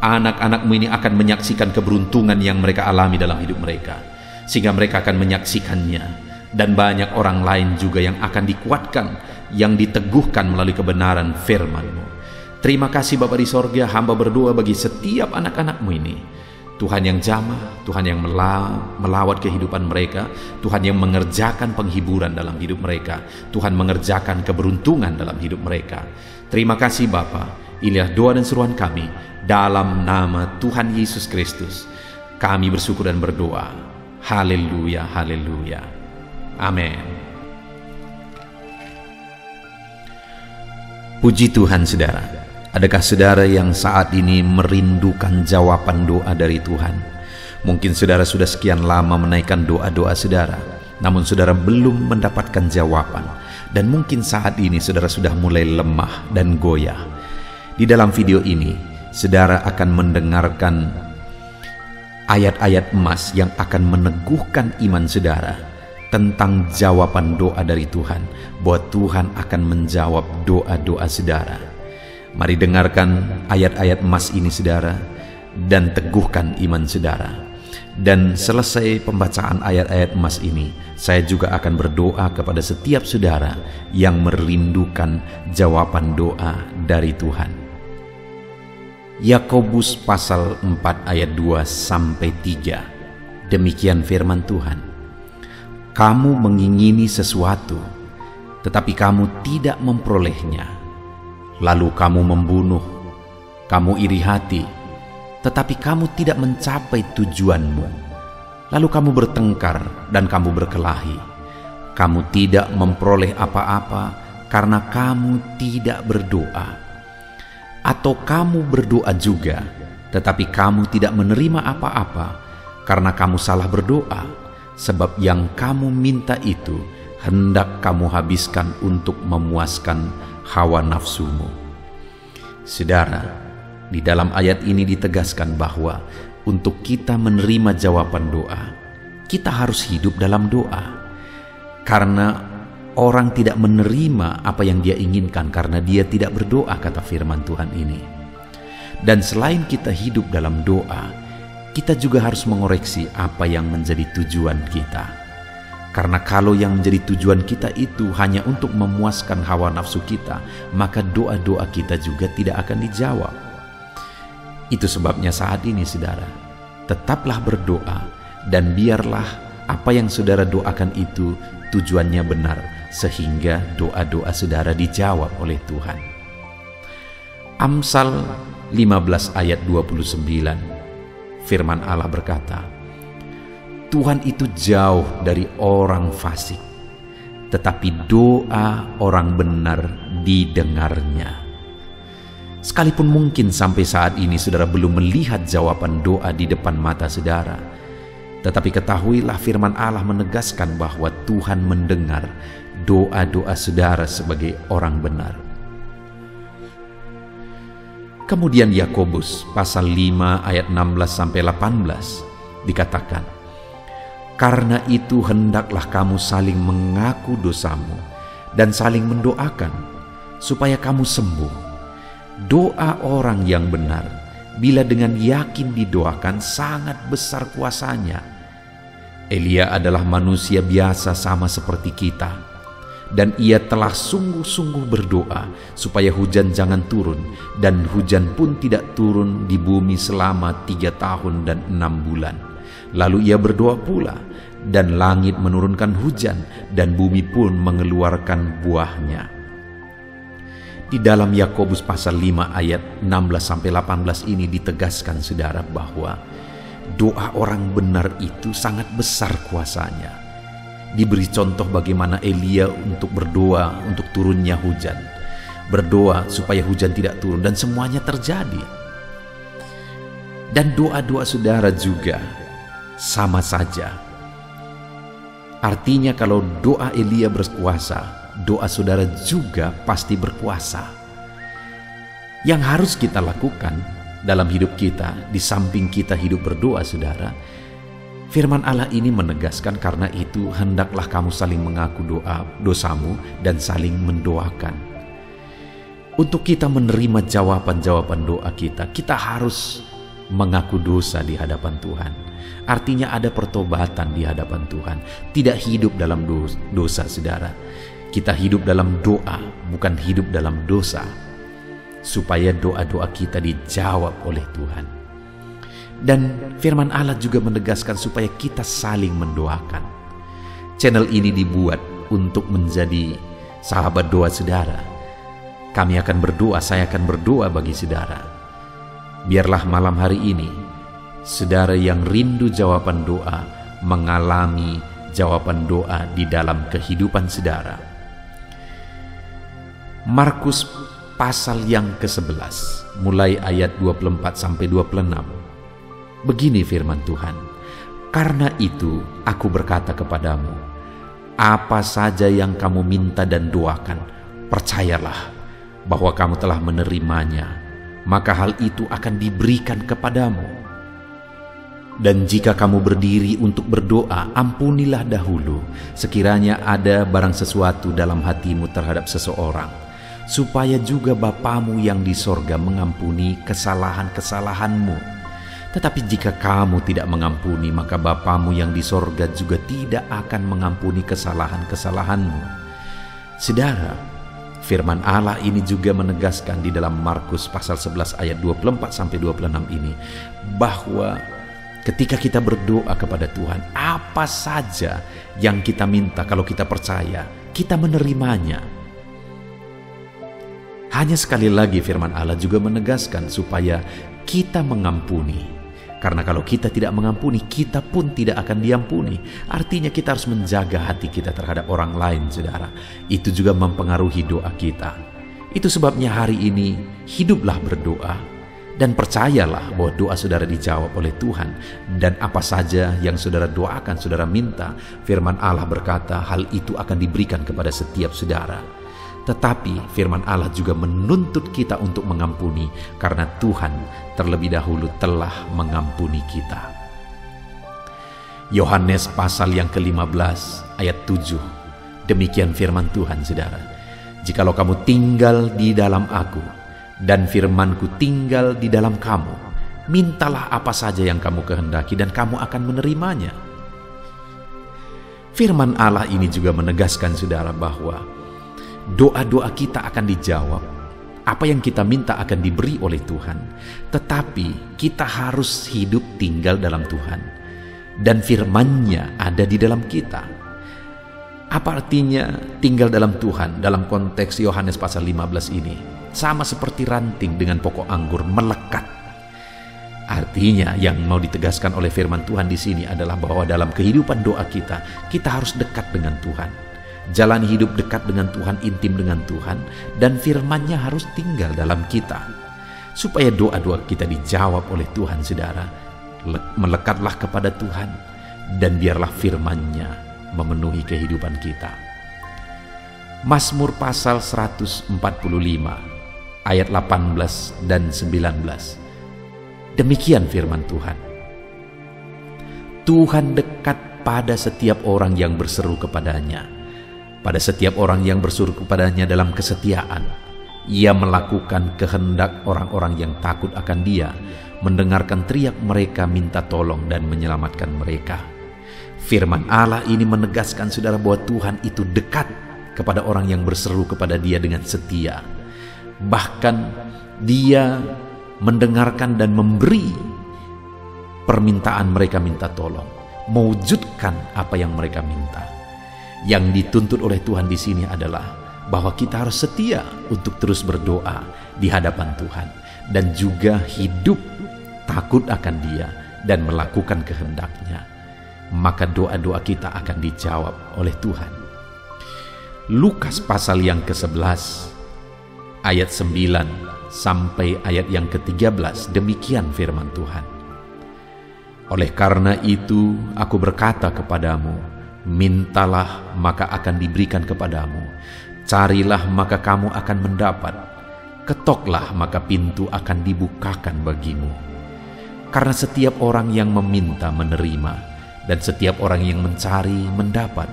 anak-anak-Mu ini akan menyaksikan keberuntungan yang mereka alami dalam hidup mereka, sehingga mereka akan menyaksikannya, dan banyak orang lain juga yang akan dikuatkan, yang diteguhkan melalui kebenaran firman-Mu. Terima kasih Bapa di sorga, hamba berdoa bagi setiap anak-anak-Mu ini. Tuhan yang jamah, Tuhan yang melawat kehidupan mereka, Tuhan yang mengerjakan penghiburan dalam hidup mereka, Tuhan mengerjakan keberuntungan dalam hidup mereka. Terima kasih Bapa. Inilah doa dan seruan kami dalam nama Tuhan Yesus Kristus. Kami bersyukur dan berdoa. Haleluya, haleluya. Amin. Puji Tuhan saudara. Adakah saudara yang saat ini merindukan jawaban doa dari Tuhan? Mungkin saudara sudah sekian lama menaikkan doa-doa saudara, namun saudara belum mendapatkan jawaban. Dan mungkin saat ini saudara sudah mulai lemah dan goyah. Di dalam video ini, saudara akan mendengarkan ayat-ayat emas yang akan meneguhkan iman saudara tentang jawaban doa dari Tuhan, bahwa Tuhan akan menjawab doa-doa saudara. Mari dengarkan ayat-ayat emas ini saudara, dan teguhkan iman saudara. Dan selesai pembacaan ayat-ayat emas ini, saya juga akan berdoa kepada setiap saudara yang merindukan jawaban doa dari Tuhan. Yakobus pasal 4 ayat 2-3. Demikian firman Tuhan. Kamu mengingini sesuatu, tetapi kamu tidak memperolehnya. Lalu kamu membunuh, kamu iri hati, tetapi kamu tidak mencapai tujuanmu. Lalu kamu bertengkar dan kamu berkelahi. Kamu tidak memperoleh apa-apa karena kamu tidak berdoa. Atau kamu berdoa juga, tetapi kamu tidak menerima apa-apa karena kamu salah berdoa, sebab yang kamu minta itu hendak kamu habiskan untuk memuaskan hawa nafsumu. Saudara, di dalam ayat ini ditegaskan bahwa untuk kita menerima jawaban doa, kita harus hidup dalam doa. Karena orang tidak menerima apa yang dia inginkan karena dia tidak berdoa, kata firman Tuhan ini. Dan selain kita hidup dalam doa, kita juga harus mengoreksi apa yang menjadi tujuan kita. Karena kalau yang menjadi tujuan kita itu hanya untuk memuaskan hawa nafsu kita, maka doa-doa kita juga tidak akan dijawab. Itu sebabnya saat ini saudara, tetaplah berdoa, dan biarlah apa yang saudara doakan itu tujuannya benar, sehingga doa-doa saudara dijawab oleh Tuhan. Amsal 15 ayat 29, firman Allah berkata, Tuhan itu jauh dari orang fasik, tetapi doa orang benar didengarnya. Sekalipun mungkin sampai saat ini saudara belum melihat jawaban doa di depan mata saudara, tetapi ketahuilah firman Allah menegaskan bahwa Tuhan mendengar doa-doa saudara sebagai orang benar. Kemudian Yakobus pasal 5 ayat 16-18 dikatakan, "Karena itu hendaklah kamu saling mengaku dosamu dan saling mendoakan supaya kamu sembuh. Doa orang yang benar, bila dengan yakin didoakan, sangat besar kuasanya." Elia adalah manusia biasa sama seperti kita, dan ia telah sungguh-sungguh berdoa supaya hujan jangan turun, dan hujan pun tidak turun di bumi selama 3 tahun dan 6 bulan. Lalu ia berdoa pula, dan langit menurunkan hujan, dan bumi pun mengeluarkan buahnya. Di dalam Yakobus pasal 5 ayat 16-18 ini ditegaskan saudara bahwa doa orang benar itu sangat besar kuasanya. Diberi contoh bagaimana Elia untuk berdoa untuk turunnya hujan, berdoa supaya hujan tidak turun, dan semuanya terjadi. Dan doa-doa saudara juga sama saja. Artinya kalau doa Elia berkuasa, doa saudara juga pasti berkuasa. Yang harus kita lakukan dalam hidup kita, di samping kita hidup berdoa saudara, firman Allah ini menegaskan, karena itu hendaklah kamu saling mengaku dosamu dan saling mendoakan. Untuk kita menerima jawaban-jawaban doa kita harus mengaku dosa di hadapan Tuhan. Artinya ada pertobatan di hadapan Tuhan, tidak hidup dalam dosa saudara. Kita hidup dalam doa, bukan hidup dalam dosa, supaya doa-doa kita dijawab oleh Tuhan. Dan firman Allah juga menegaskan supaya kita saling mendoakan. Channel ini dibuat untuk menjadi sahabat doa saudara. Kami akan berdoa, saya akan berdoa bagi saudara. Biarlah malam hari ini, saudara yang rindu jawaban doa, mengalami jawaban doa di dalam kehidupan saudara. Markus pasal yang ke-11 mulai ayat 24-26. Begini firman Tuhan, "Karena itu aku berkata kepadamu, apa saja yang kamu minta dan doakan, percayalah bahwa kamu telah menerimanya, maka hal itu akan diberikan kepadamu. Dan jika kamu berdiri untuk berdoa, ampunilah dahulu sekiranya ada barang sesuatu dalam hatimu terhadap seseorang, supaya juga Bapamu yang di sorga mengampuni kesalahan-kesalahanmu. Tetapi jika kamu tidak mengampuni, maka Bapamu yang di sorga juga tidak akan mengampuni kesalahan-kesalahanmu." Saudara, firman Allah ini juga menegaskan di dalam Markus pasal 11 ayat 24-26 ini, bahwa ketika kita berdoa kepada Tuhan, apa saja yang kita minta, kalau kita percaya, kita menerimanya. Hanya sekali lagi firman Allah juga menegaskan supaya kita mengampuni. Karena kalau kita tidak mengampuni, kita pun tidak akan diampuni. Artinya kita harus menjaga hati kita terhadap orang lain, saudara. Itu juga mempengaruhi doa kita. Itu sebabnya hari ini hiduplah berdoa, dan percayalah bahwa doa saudara dijawab oleh Tuhan. Dan apa saja yang saudara doakan, saudara minta, firman Allah berkata hal itu akan diberikan kepada setiap saudara. Tetapi firman Allah juga menuntut kita untuk mengampuni, karena Tuhan terlebih dahulu telah mengampuni kita. Yohanes pasal yang ke-15 ayat 7. Demikian firman Tuhan saudara, "Jikalau kamu tinggal di dalam aku, dan firmanku tinggal di dalam kamu, mintalah apa saja yang kamu kehendaki dan kamu akan menerimanya." Firman Allah ini juga menegaskan saudara bahwa doa-doa kita akan dijawab. Apa yang kita minta akan diberi oleh Tuhan. Tetapi kita harus hidup tinggal dalam Tuhan, dan firman-Nya ada di dalam kita. Apa artinya tinggal dalam Tuhan dalam konteks Yohanes pasal 15 ini? Sama seperti ranting dengan pokok anggur melekat. Artinya yang mau ditegaskan oleh firman Tuhan di sini adalah bahwa dalam kehidupan doa kita harus dekat dengan Tuhan. jalani hidup dekat dengan Tuhan, intim dengan Tuhan, dan firman-Nya harus tinggal dalam kita. Supaya doa-doa kita dijawab oleh Tuhan, saudara, melekatlah kepada Tuhan, dan biarlah firman-Nya memenuhi kehidupan kita. Mazmur pasal 145 ayat 18 dan 19. Demikian firman Tuhan. Tuhan dekat pada setiap orang yang berseru kepadanya, pada setiap orang yang berseru kepadanya dalam kesetiaan. Ia melakukan kehendak orang-orang yang takut akan Dia, mendengarkan teriak mereka minta tolong dan menyelamatkan mereka. Firman Allah ini menegaskan, saudara, bahwa Tuhan itu dekat kepada orang yang berseru kepada Dia dengan setia. Bahkan Dia mendengarkan dan memberi permintaan mereka minta tolong, mewujudkan apa yang mereka minta. Yang dituntut oleh Tuhan di sini adalah bahwa kita harus setia untuk terus berdoa di hadapan Tuhan, dan juga hidup takut akan Dia dan melakukan kehendak-Nya. Maka doa-doa kita akan dijawab oleh Tuhan. Lukas pasal yang ke-11 ayat 9 sampai ayat yang ke-13, demikian firman Tuhan. Oleh karena itu aku berkata kepadamu, mintalah maka akan diberikan kepadamu, carilah maka kamu akan mendapat, ketoklah maka pintu akan dibukakan bagimu. Karena setiap orang yang meminta menerima, dan setiap orang yang mencari mendapat,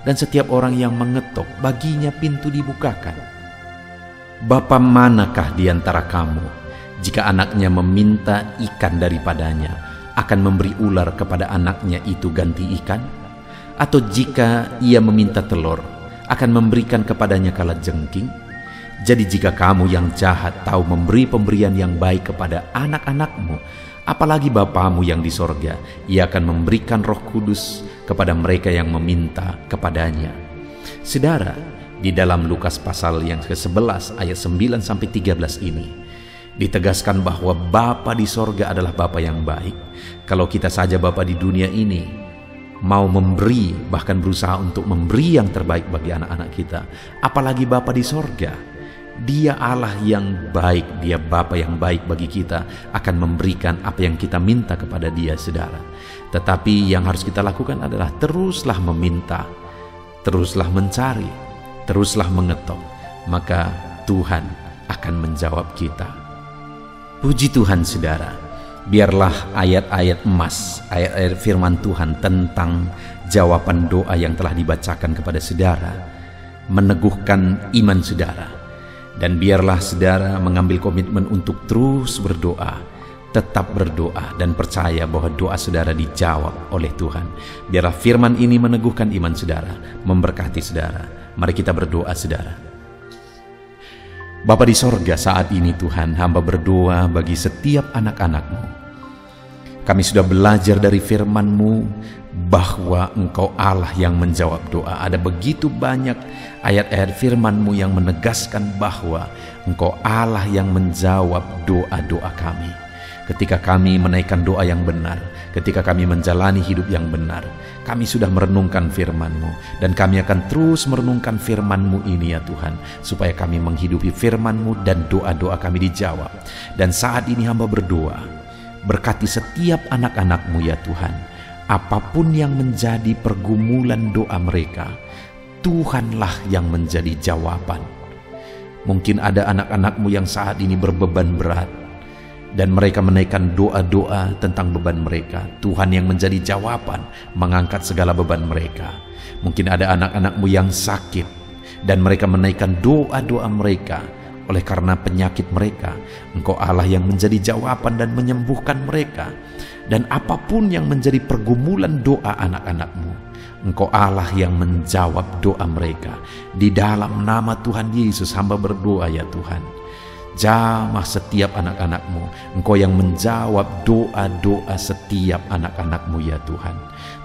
dan setiap orang yang mengetok baginya pintu dibukakan. Bapa manakah di antara kamu, jika anaknya meminta ikan daripadanya, akan memberi ular kepada anaknya itu ganti ikan? Atau jika ia meminta telur, akan memberikan kepadanya kalajengking? Jadi jika kamu yang jahat tahu memberi pemberian yang baik kepada anak-anakmu, apalagi Bapamu yang di sorga, Ia akan memberikan Roh Kudus kepada mereka yang meminta kepadanya. Saudara, di dalam Lukas pasal yang ke-11 ayat 9 sampai 13 ini ditegaskan bahwa Bapa di sorga adalah Bapa yang baik. Kalau kita saja Bapa di dunia ini mau memberi, bahkan berusaha untuk memberi yang terbaik bagi anak-anak kita, apalagi Bapa di sorga. Dia Allah yang baik, Dia Bapa yang baik bagi kita, akan memberikan apa yang kita minta kepada Dia, saudara. Tetapi yang harus kita lakukan adalah teruslah meminta, teruslah mencari, teruslah mengetok, maka Tuhan akan menjawab kita. Puji Tuhan, saudara. Biarlah ayat-ayat emas, ayat-ayat firman Tuhan tentang jawaban doa yang telah dibacakan kepada saudara meneguhkan iman saudara. Dan biarlah saudara mengambil komitmen untuk terus berdoa, tetap berdoa, dan percaya bahwa doa saudara dijawab oleh Tuhan. Biarlah firman ini meneguhkan iman saudara, memberkati saudara. Mari kita berdoa, saudara. Bapa di sorga, saat ini Tuhan, hamba berdoa bagi setiap anak-anak-Mu. Kami sudah belajar dari firman-Mu bahwa Engkau Allah yang menjawab doa. Ada begitu banyak ayat-ayat firman-Mu yang menegaskan bahwa Engkau Allah yang menjawab doa-doa kami. Ketika kami menaikkan doa yang benar, ketika kami menjalani hidup yang benar, kami sudah merenungkan firman-Mu, dan kami akan terus merenungkan firman-Mu ini ya Tuhan, supaya kami menghidupi firman-Mu dan doa-doa kami dijawab. Dan saat ini hamba berdoa, berkati setiap anak-anak-Mu ya Tuhan, apapun yang menjadi pergumulan doa mereka, Tuhanlah yang menjadi jawaban. Mungkin ada anak-anak-Mu yang saat ini berbeban berat, dan mereka menaikkan doa-doa tentang beban mereka. Tuhan yang menjadi jawaban, mengangkat segala beban mereka. Mungkin ada anak-anak-Mu yang sakit, dan mereka menaikkan doa-doa mereka. Oleh karena penyakit mereka, Engkau Allah yang menjadi jawaban dan menyembuhkan mereka. Dan apapun yang menjadi pergumulan doa anak-anak-Mu, Engkau Allah yang menjawab doa mereka. Di dalam nama Tuhan Yesus hamba berdoa ya Tuhan, jamah setiap anak-anak-Mu. Engkau yang menjawab doa-doa setiap anak-anak-Mu ya Tuhan.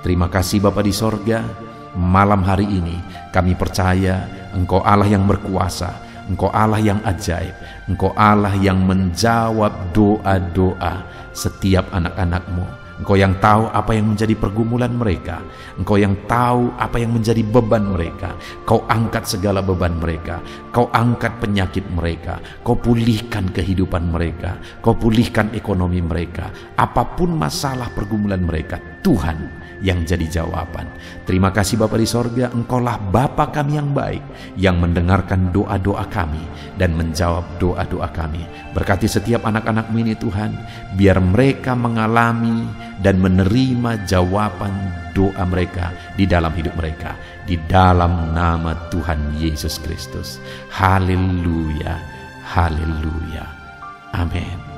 Terima kasih Bapa di sorga. Malam hari ini kami percaya Engkau Allah yang berkuasa, Engkau Allah yang ajaib, Engkau Allah yang menjawab doa-doa setiap anak-anak-Mu. Engkau yang tahu apa yang menjadi pergumulan mereka. Engkau yang tahu apa yang menjadi beban mereka. Kau angkat segala beban mereka. Kau angkat penyakit mereka. Kau pulihkan kehidupan mereka. Kau pulihkan ekonomi mereka. Apapun masalah pergumulan mereka, Tuhan yang jadi jawaban. Terima kasih Bapa di sorga, Engkaulah Bapa kami yang baik, yang mendengarkan doa-doa kami dan menjawab doa-doa kami. Berkati setiap anak-anak-Mu ini Tuhan, biar mereka mengalami dan menerima jawaban doa mereka di dalam hidup mereka, di dalam nama Tuhan Yesus Kristus. Haleluya, haleluya, amin.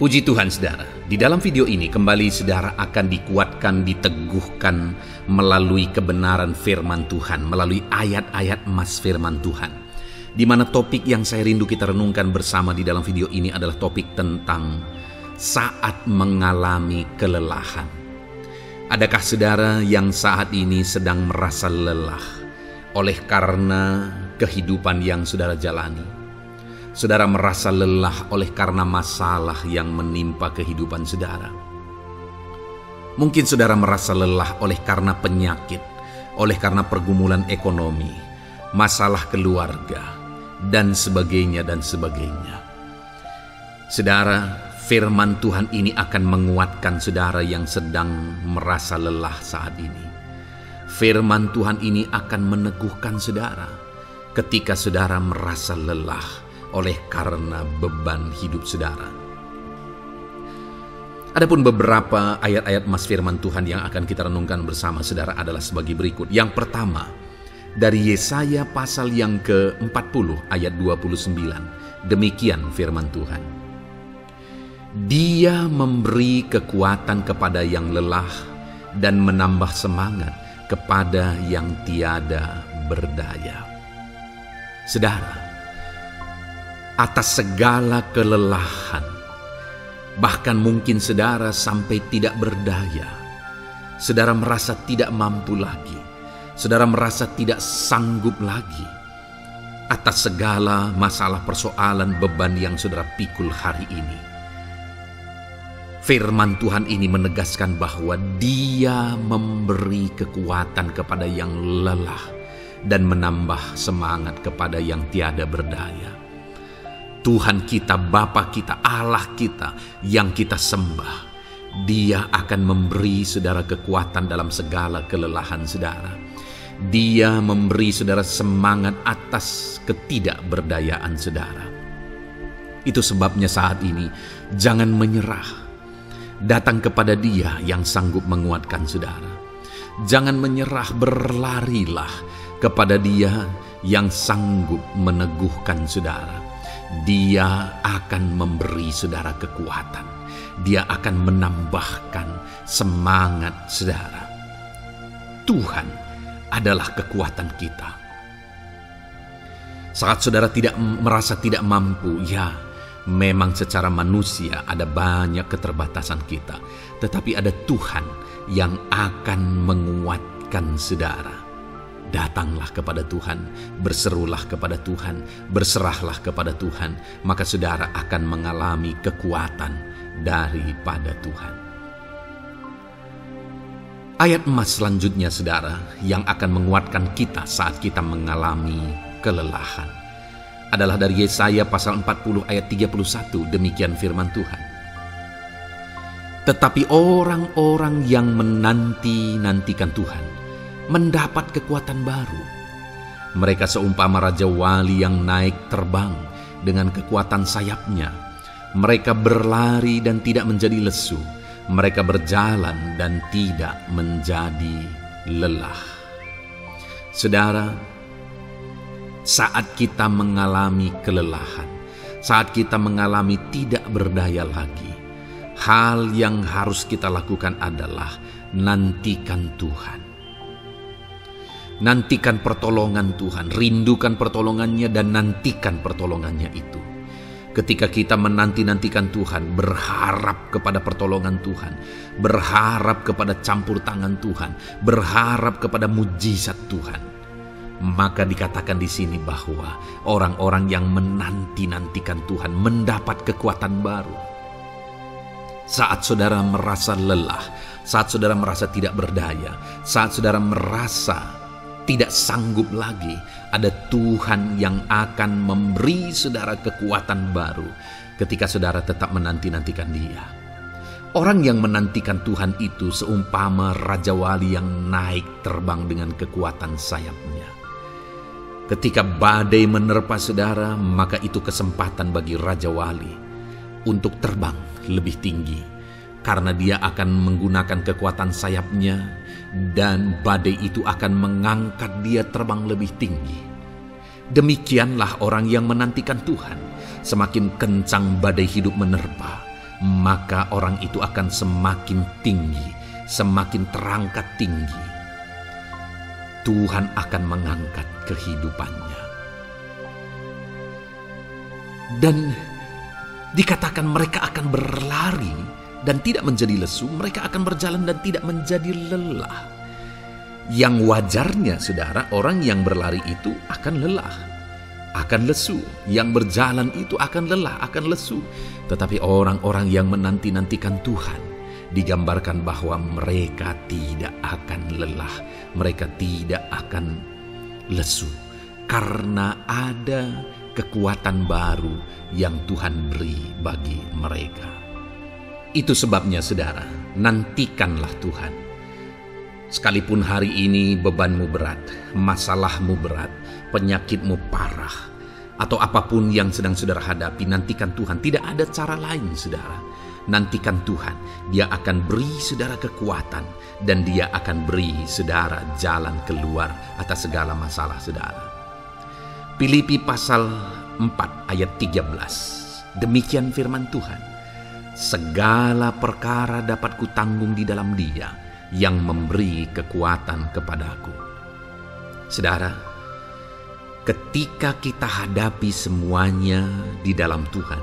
Puji Tuhan saudara, di dalam video ini kembali saudara akan dikuatkan, diteguhkan melalui kebenaran firman Tuhan, melalui ayat-ayat emas firman Tuhan. Di mana topik yang saya rindu kita renungkan bersama di dalam video ini adalah topik tentang saat mengalami kelelahan. Adakah saudara yang saat ini sedang merasa lelah oleh karena kehidupan yang saudara jalani? Saudara merasa lelah oleh karena masalah yang menimpa kehidupan saudara. Mungkin saudara merasa lelah oleh karena penyakit, oleh karena pergumulan ekonomi, masalah keluarga, dan sebagainya dan sebagainya. Saudara, firman Tuhan ini akan menguatkan saudara yang sedang merasa lelah saat ini. Firman Tuhan ini akan meneguhkan saudara ketika saudara merasa lelah oleh karena beban hidup saudara. Adapun beberapa ayat-ayat emas firman Tuhan yang akan kita renungkan bersama saudara adalah sebagai berikut. Yang pertama, dari Yesaya pasal yang ke-40 ayat 29. Demikian firman Tuhan. Dia memberi kekuatan kepada yang lelah dan menambah semangat kepada yang tiada berdaya. Saudara, atas segala kelelahan, bahkan mungkin saudara sampai tidak berdaya, saudara merasa tidak mampu lagi, saudara merasa tidak sanggup lagi, atas segala masalah persoalan beban yang saudara pikul hari ini. Firman Tuhan ini menegaskan bahwa Dia memberi kekuatan kepada yang lelah dan menambah semangat kepada yang tiada berdaya. Tuhan kita, Bapa kita, Allah kita yang kita sembah, Dia akan memberi saudara kekuatan dalam segala kelelahan saudara. Dia memberi saudara semangat atas ketidakberdayaan saudara. Itu sebabnya saat ini jangan menyerah. Datang kepada Dia yang sanggup menguatkan saudara. Jangan menyerah, berlarilah kepada Dia yang sanggup meneguhkan saudara. Dia akan memberi saudara kekuatan. Dia akan menambahkan semangat saudara. Tuhan adalah kekuatan kita. Saat saudara merasa tidak mampu, ya memang secara manusia ada banyak keterbatasan kita. Tetapi ada Tuhan yang akan menguatkan saudara. Datanglah kepada Tuhan, berserulah kepada Tuhan, berserahlah kepada Tuhan, maka saudara akan mengalami kekuatan daripada Tuhan. Ayat emas selanjutnya saudara yang akan menguatkan kita saat kita mengalami kelelahan adalah dari Yesaya pasal 40 ayat 31. Demikian firman Tuhan. Tetapi orang-orang yang menanti-nantikan Tuhan mendapat kekuatan baru. Mereka seumpama Raja Wali yang naik terbang dengan kekuatan sayapnya. Mereka berlari dan tidak menjadi lesu. Mereka berjalan dan tidak menjadi lelah. Saudara, saat kita mengalami kelelahan, saat kita mengalami tidak berdaya lagi, hal yang harus kita lakukan adalah nantikan Tuhan. Nantikan pertolongan Tuhan, rindukan pertolongannya dan nantikan pertolongannya itu. Ketika kita menanti-nantikan Tuhan, berharap kepada pertolongan Tuhan, berharap kepada campur tangan Tuhan, berharap kepada mujizat Tuhan, maka dikatakan di sini bahwa orang-orang yang menanti-nantikan Tuhan mendapat kekuatan baru. Saat saudara merasa lelah, saat saudara merasa tidak berdaya, saat saudara merasa tidak sanggup lagi, ada Tuhan yang akan memberi saudara kekuatan baru ketika saudara tetap menanti-nantikan Dia. Orang yang menantikan Tuhan itu seumpama Raja Wali yang naik terbang dengan kekuatan sayapnya. Ketika badai menerpa saudara, maka itu kesempatan bagi Raja Wali untuk terbang lebih tinggi, karena dia akan menggunakan kekuatan sayapnya dan badai itu akan mengangkat dia terbang lebih tinggi. Demikianlah orang yang menantikan Tuhan. Semakin kencang badai hidup menerpa, maka orang itu akan semakin tinggi, semakin terangkat tinggi. Tuhan akan mengangkat kehidupannya. Dan dikatakan mereka akan berlari dan tidak menjadi lesu, mereka akan berjalan dan tidak menjadi lelah. Yang wajarnya, saudara, orang yang berlari itu akan lelah, akan lesu. Yang berjalan itu akan lelah, akan lesu. Tetapi orang-orang yang menanti-nantikan Tuhan, digambarkan bahwa mereka tidak akan lelah, mereka tidak akan lesu, karena ada kekuatan baru yang Tuhan beri bagi mereka. Itu sebabnya, saudara, nantikanlah Tuhan. Sekalipun hari ini bebanmu berat, masalahmu berat, penyakitmu parah, atau apapun yang sedang saudara hadapi, nantikan Tuhan. Tidak ada cara lain, saudara. Nantikan Tuhan. Dia akan beri saudara kekuatan, dan Dia akan beri saudara jalan keluar atas segala masalah saudara. Filipi pasal 4 ayat 13. Demikian firman Tuhan. Segala perkara dapat kutanggung di dalam Dia yang memberi kekuatan kepadaku. Saudara, ketika kita hadapi semuanya di dalam Tuhan,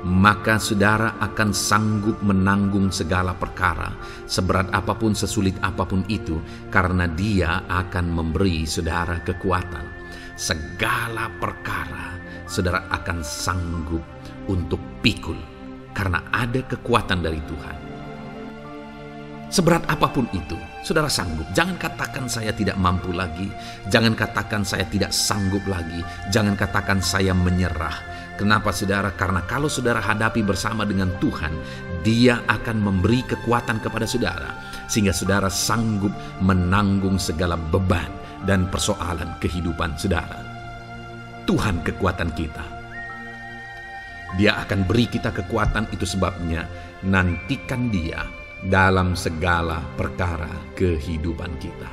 maka saudara akan sanggup menanggung segala perkara, seberat apapun, sesulit apapun itu, karena Dia akan memberi saudara kekuatan. Segala perkara saudara akan sanggup untuk pikul, karena ada kekuatan dari Tuhan. Seberat apapun itu, saudara sanggup. Jangan katakan saya tidak mampu lagi. Jangan katakan saya tidak sanggup lagi. Jangan katakan saya menyerah. Kenapa, saudara? Karena kalau saudara hadapi bersama dengan Tuhan, Dia akan memberi kekuatan kepada saudara, sehingga saudara sanggup menanggung segala beban dan persoalan kehidupan saudara. Tuhan kekuatan kita. Dia akan beri kita kekuatan, itu sebabnya nantikan Dia dalam segala perkara kehidupan kita.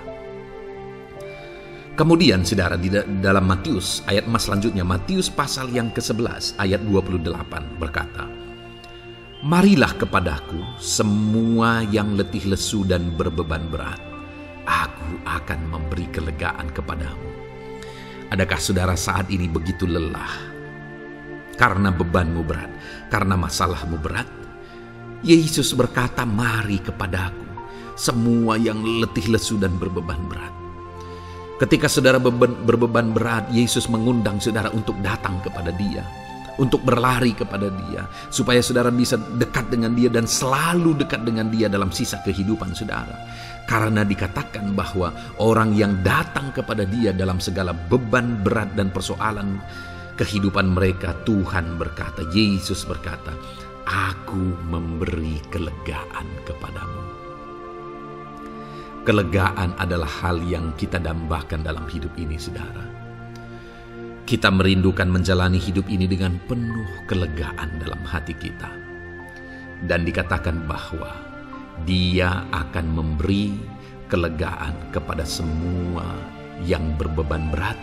Kemudian, saudara, di dalam Matius, ayat selanjutnya, Matius pasal yang ke-11 ayat 28 berkata, "Marilah kepadaku semua yang letih lesu dan berbeban berat, aku akan memberi kelegaan kepadamu." Adakah saudara saat ini begitu lelah karena bebanmu berat, karena masalahmu berat? Yesus berkata, "Mari kepadaku semua yang letih lesu dan berbeban berat." Ketika saudara berbeban berat, Yesus mengundang saudara untuk datang kepada Dia, untuk berlari kepada Dia, supaya saudara bisa dekat dengan Dia dan selalu dekat dengan Dia dalam sisa kehidupan saudara. Karena dikatakan bahwa orang yang datang kepada Dia dalam segala beban berat dan persoalan kehidupan mereka, Tuhan berkata, Yesus berkata, "Aku memberi kelegaan kepadamu." Kelegaan adalah hal yang kita dambakan dalam hidup ini, saudara. Kita merindukan menjalani hidup ini dengan penuh kelegaan dalam hati kita. Dan dikatakan bahwa Dia akan memberi kelegaan kepada semua yang berbeban berat,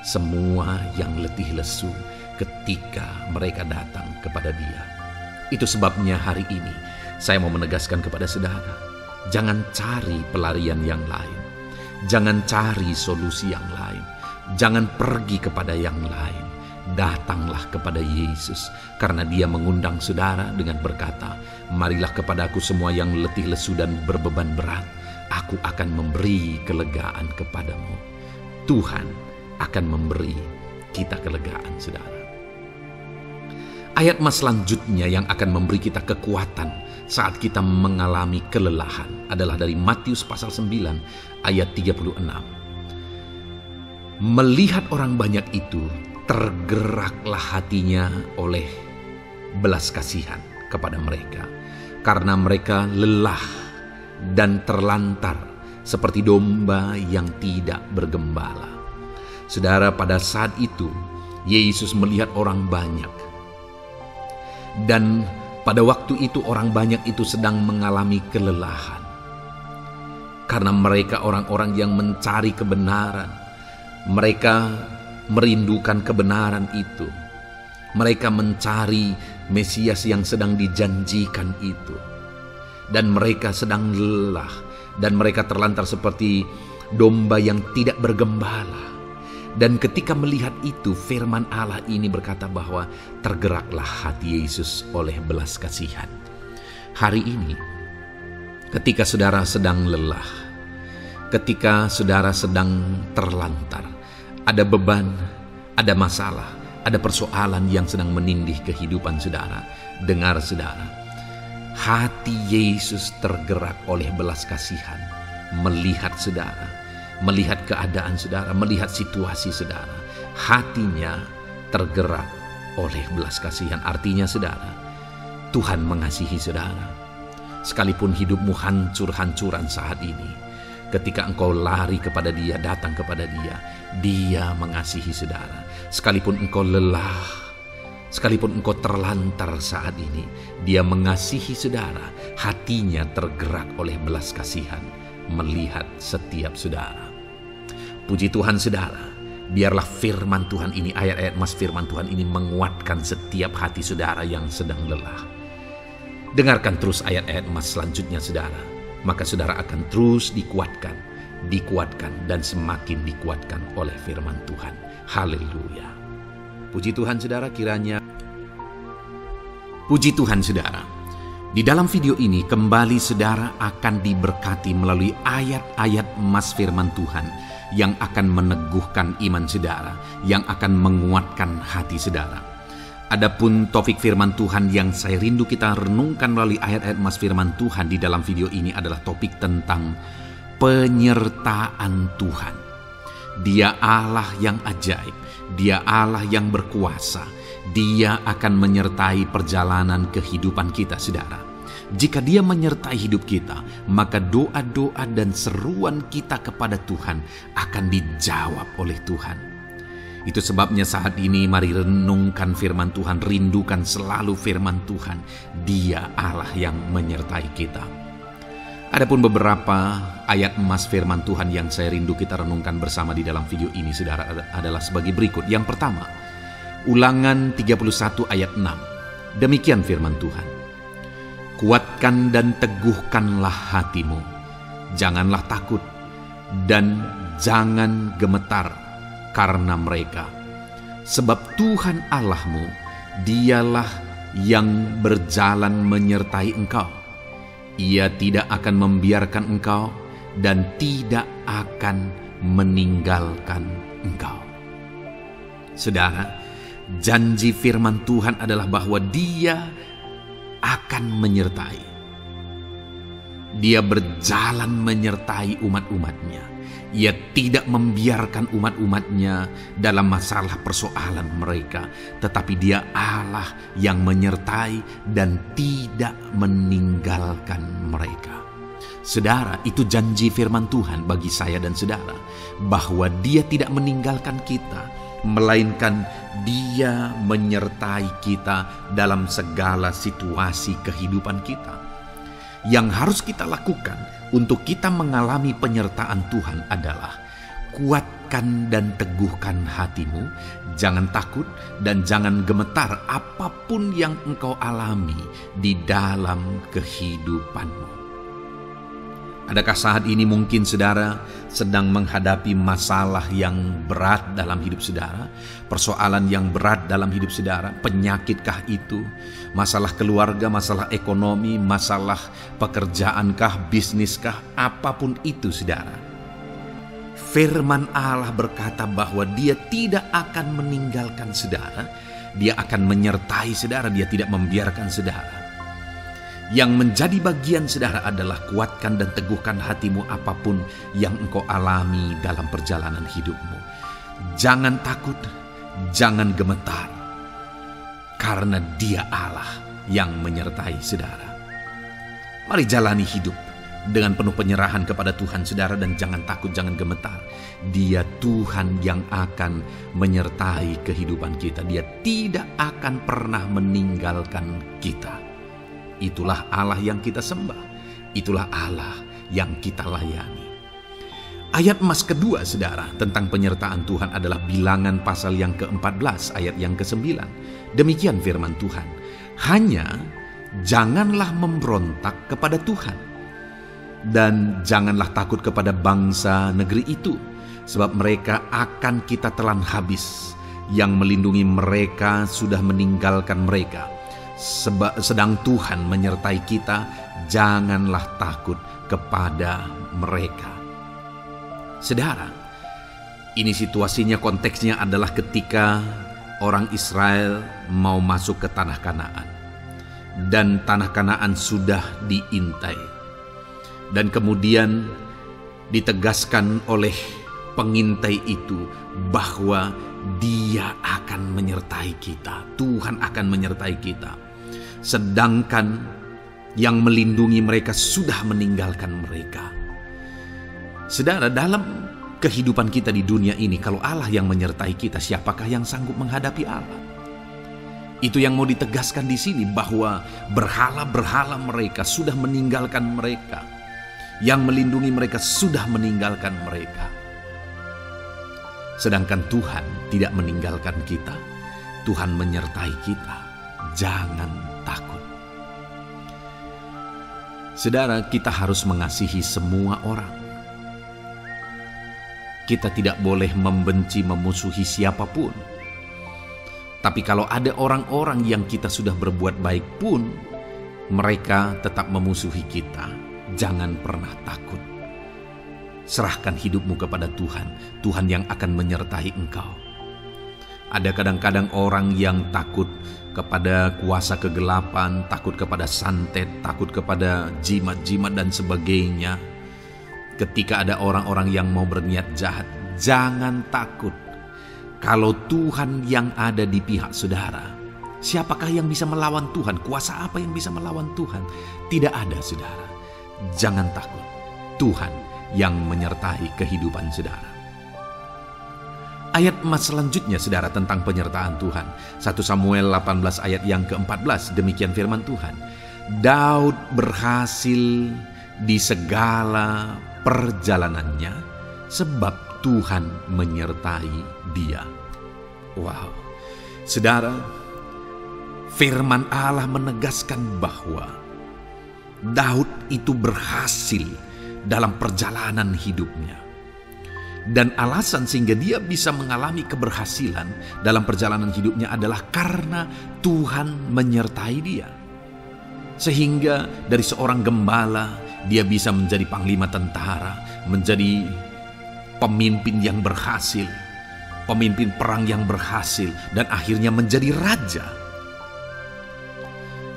semua yang letih lesu ketika mereka datang kepada Dia. Itu sebabnya hari ini saya mau menegaskan kepada saudara, jangan cari pelarian yang lain. Jangan cari solusi yang lain. Jangan pergi kepada yang lain. datanglah kepada Yesus, karena Dia mengundang saudara dengan berkata, marilah kepadaku semua yang letih lesu dan berbeban berat, aku akan memberi kelegaan kepadamu. Tuhan akan memberi kita kelegaan, saudara. Ayat mas selanjutnya yang akan memberi kita kekuatan saat kita mengalami kelelahan adalah dari Matius pasal 9 ayat 36. Melihat orang banyak itu, tergeraklah hatinya oleh belas kasihan kepada mereka, karena mereka lelah dan terlantar seperti domba yang tidak bergembala. Saudara, pada saat itu Yesus melihat orang banyak, dan pada waktu itu orang banyak itu sedang mengalami kelelahan, karena mereka orang-orang yang mencari kebenaran. Mereka merindukan kebenaran itu. Mereka mencari Mesias yang sedang dijanjikan itu. Dan mereka sedang lelah. Dan mereka terlantar seperti domba yang tidak bergembala. Dan ketika melihat itu, firman Allah ini berkata bahwa tergeraklah hati Yesus oleh belas kasihan. Hari ini, ketika saudara sedang lelah, ketika saudara sedang terlantar, ada beban, ada masalah, ada persoalan yang sedang menindih kehidupan saudara. Dengar saudara, hati Yesus tergerak oleh belas kasihan, melihat saudara, melihat keadaan saudara, melihat situasi saudara. Hatinya tergerak oleh belas kasihan. Artinya saudara, Tuhan mengasihi saudara. Sekalipun hidupmu hancur-hancuran saat ini, ketika engkau lari kepada Dia, datang kepada Dia, Dia mengasihi saudara. Sekalipun engkau lelah, sekalipun engkau terlantar saat ini, Dia mengasihi saudara. Hatinya tergerak oleh belas kasihan melihat setiap saudara. Puji Tuhan saudara, biarlah firman Tuhan ini, ayat-ayat mas firman Tuhan ini menguatkan setiap hati saudara yang sedang lelah. Dengarkan terus ayat-ayat mas selanjutnya saudara, maka saudara akan terus dikuatkan, dan semakin dikuatkan oleh firman Tuhan. Haleluya. Puji Tuhan saudara, kiranya. Puji Tuhan saudara, di dalam video ini kembali saudara akan diberkati melalui ayat-ayat emas firman Tuhan yang akan meneguhkan iman saudara, yang akan menguatkan hati saudara. Adapun topik firman Tuhan yang saya rindu kita renungkan melalui ayat-ayat emas firman Tuhan di dalam video ini adalah topik tentang penyertaan Tuhan. Dia Allah yang ajaib, Dia Allah yang berkuasa. Dia akan menyertai perjalanan kehidupan kita saudara. Jika Dia menyertai hidup kita, maka doa-doa dan seruan kita kepada Tuhan akan dijawab oleh Tuhan. Itu sebabnya saat ini mari renungkan firman Tuhan, rindukan selalu firman Tuhan. Dia Allah yang menyertai kita. Adapun beberapa ayat emas firman Tuhan yang saya rindu kita renungkan bersama di dalam video ini saudara adalah sebagai berikut. Yang pertama, Ulangan 31 ayat 6. Demikian firman Tuhan. Kuatkan dan teguhkanlah hatimu. Janganlah takut dan jangan gemetar karena mereka. Sebab Tuhan Allahmu, Dialah yang berjalan menyertai engkau. Ia tidak akan membiarkan engkau dan tidak akan meninggalkan engkau. Saudara, janji firman Tuhan adalah bahwa Dia akan menyertai. Dia berjalan menyertai umat-umatnya. Ia tidak membiarkan umat-umatnya dalam masalah persoalan mereka, tetapi Dia Allah yang menyertai dan tidak meninggalkan mereka. Saudara, itu janji firman Tuhan bagi saya dan saudara, bahwa Dia tidak meninggalkan kita, melainkan Dia menyertai kita dalam segala situasi kehidupan kita. Yang harus kita lakukan untuk kita mengalami penyertaan Tuhan adalah kuatkan dan teguhkan hatimu, jangan takut dan jangan gemetar apapun yang engkau alami di dalam kehidupanmu. Adakah saat ini mungkin saudara sedang menghadapi masalah yang berat dalam hidup saudara? Persoalan yang berat dalam hidup saudara? Penyakitkah itu? Masalah keluarga, masalah ekonomi, masalah pekerjaankah, bisniskah? Apapun itu saudara. Firman Allah berkata bahwa Dia tidak akan meninggalkan saudara. Dia akan menyertai saudara, Dia tidak membiarkan saudara. Yang menjadi bagian saudara adalah kuatkan dan teguhkan hatimu apapun yang engkau alami dalam perjalanan hidupmu. Jangan takut, jangan gemetar, karena Dia Allah yang menyertai saudara. Mari jalani hidup dengan penuh penyerahan kepada Tuhan saudara, dan jangan takut, jangan gemetar. Dia Tuhan yang akan menyertai kehidupan kita. Dia tidak akan pernah meninggalkan kita. Itulah Allah yang kita sembah. Itulah Allah yang kita layani. Ayat emas kedua saudara tentang penyertaan Tuhan adalah Bilangan pasal yang ke-14 ayat yang ke-9. Demikian firman Tuhan. Hanya janganlah memberontak kepada Tuhan, dan janganlah takut kepada bangsa negeri itu, sebab mereka akan kita telan habis. Yang melindungi mereka sudah meninggalkan mereka. Sedang Tuhan menyertai kita, janganlah takut kepada mereka. Saudara, ini situasinya, konteksnya adalah ketika orang Israel mau masuk ke tanah Kanaan. Dan tanah Kanaan sudah diintai. Dan kemudian ditegaskan oleh pengintai itu bahwa Dia akan menyertai kita. Tuhan akan menyertai kita. Sedangkan yang melindungi mereka sudah meninggalkan mereka. Saudara, dalam kehidupan kita di dunia ini, kalau Allah yang menyertai kita, siapakah yang sanggup menghadapi Allah? Itu yang mau ditegaskan di sini, bahwa berhala-berhala mereka sudah meninggalkan mereka. Yang melindungi mereka sudah meninggalkan mereka. Sedangkan Tuhan tidak meninggalkan kita. Tuhan menyertai kita. Jangan takut. Saudara, kita harus mengasihi semua orang. Kita tidak boleh membenci, memusuhi siapapun. Tapi kalau ada orang-orang yang kita sudah berbuat baik pun, mereka tetap memusuhi kita, jangan pernah takut. Serahkan hidupmu kepada Tuhan. Tuhan yang akan menyertai engkau. Ada kadang-kadang orang yang takut kepada kuasa kegelapan, takut kepada santet, takut kepada jimat-jimat dan sebagainya. Ketika ada orang-orang yang mau berniat jahat, jangan takut. Kalau Tuhan yang ada di pihak saudara, siapakah yang bisa melawan Tuhan? Kuasa apa yang bisa melawan Tuhan? Tidak ada, saudara. Jangan takut. Tuhan yang menyertai kehidupan saudara. Ayat emas selanjutnya saudara tentang penyertaan Tuhan. 1 Samuel 18 ayat yang ke-14, demikian firman Tuhan. Daud berhasil di segala perjalanannya sebab Tuhan menyertai dia. Wow. Saudara, firman Allah menegaskan bahwa Daud itu berhasil dalam perjalanan hidupnya. Dan alasan sehingga dia bisa mengalami keberhasilan dalam perjalanan hidupnya adalah karena Tuhan menyertai dia. Sehingga dari seorang gembala, dia bisa menjadi panglima tentara, menjadi pemimpin yang berhasil, pemimpin perang yang berhasil, dan akhirnya menjadi raja.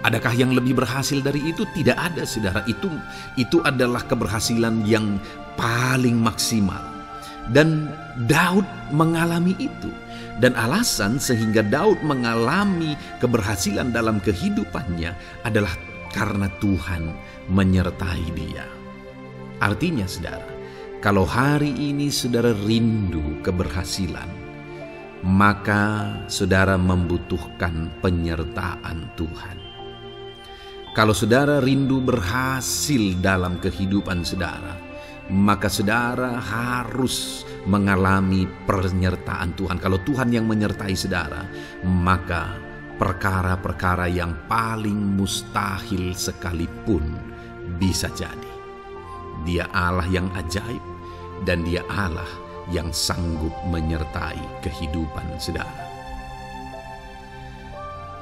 Adakah yang lebih berhasil dari itu? Tidak ada, saudara. Itu adalah keberhasilan yang paling maksimal. Dan Daud mengalami itu. Dan alasan sehingga Daud mengalami keberhasilan dalam kehidupannya adalah karena Tuhan menyertai dia. Artinya, saudara, kalau hari ini saudara rindu keberhasilan, maka saudara membutuhkan penyertaan Tuhan. Kalau saudara rindu berhasil dalam kehidupan saudara, maka saudara harus mengalami penyertaan Tuhan. Kalau Tuhan yang menyertai saudara, maka perkara-perkara yang paling mustahil sekalipun bisa jadi. Dia Allah yang ajaib, dan Dia Allah yang sanggup menyertai kehidupan saudara.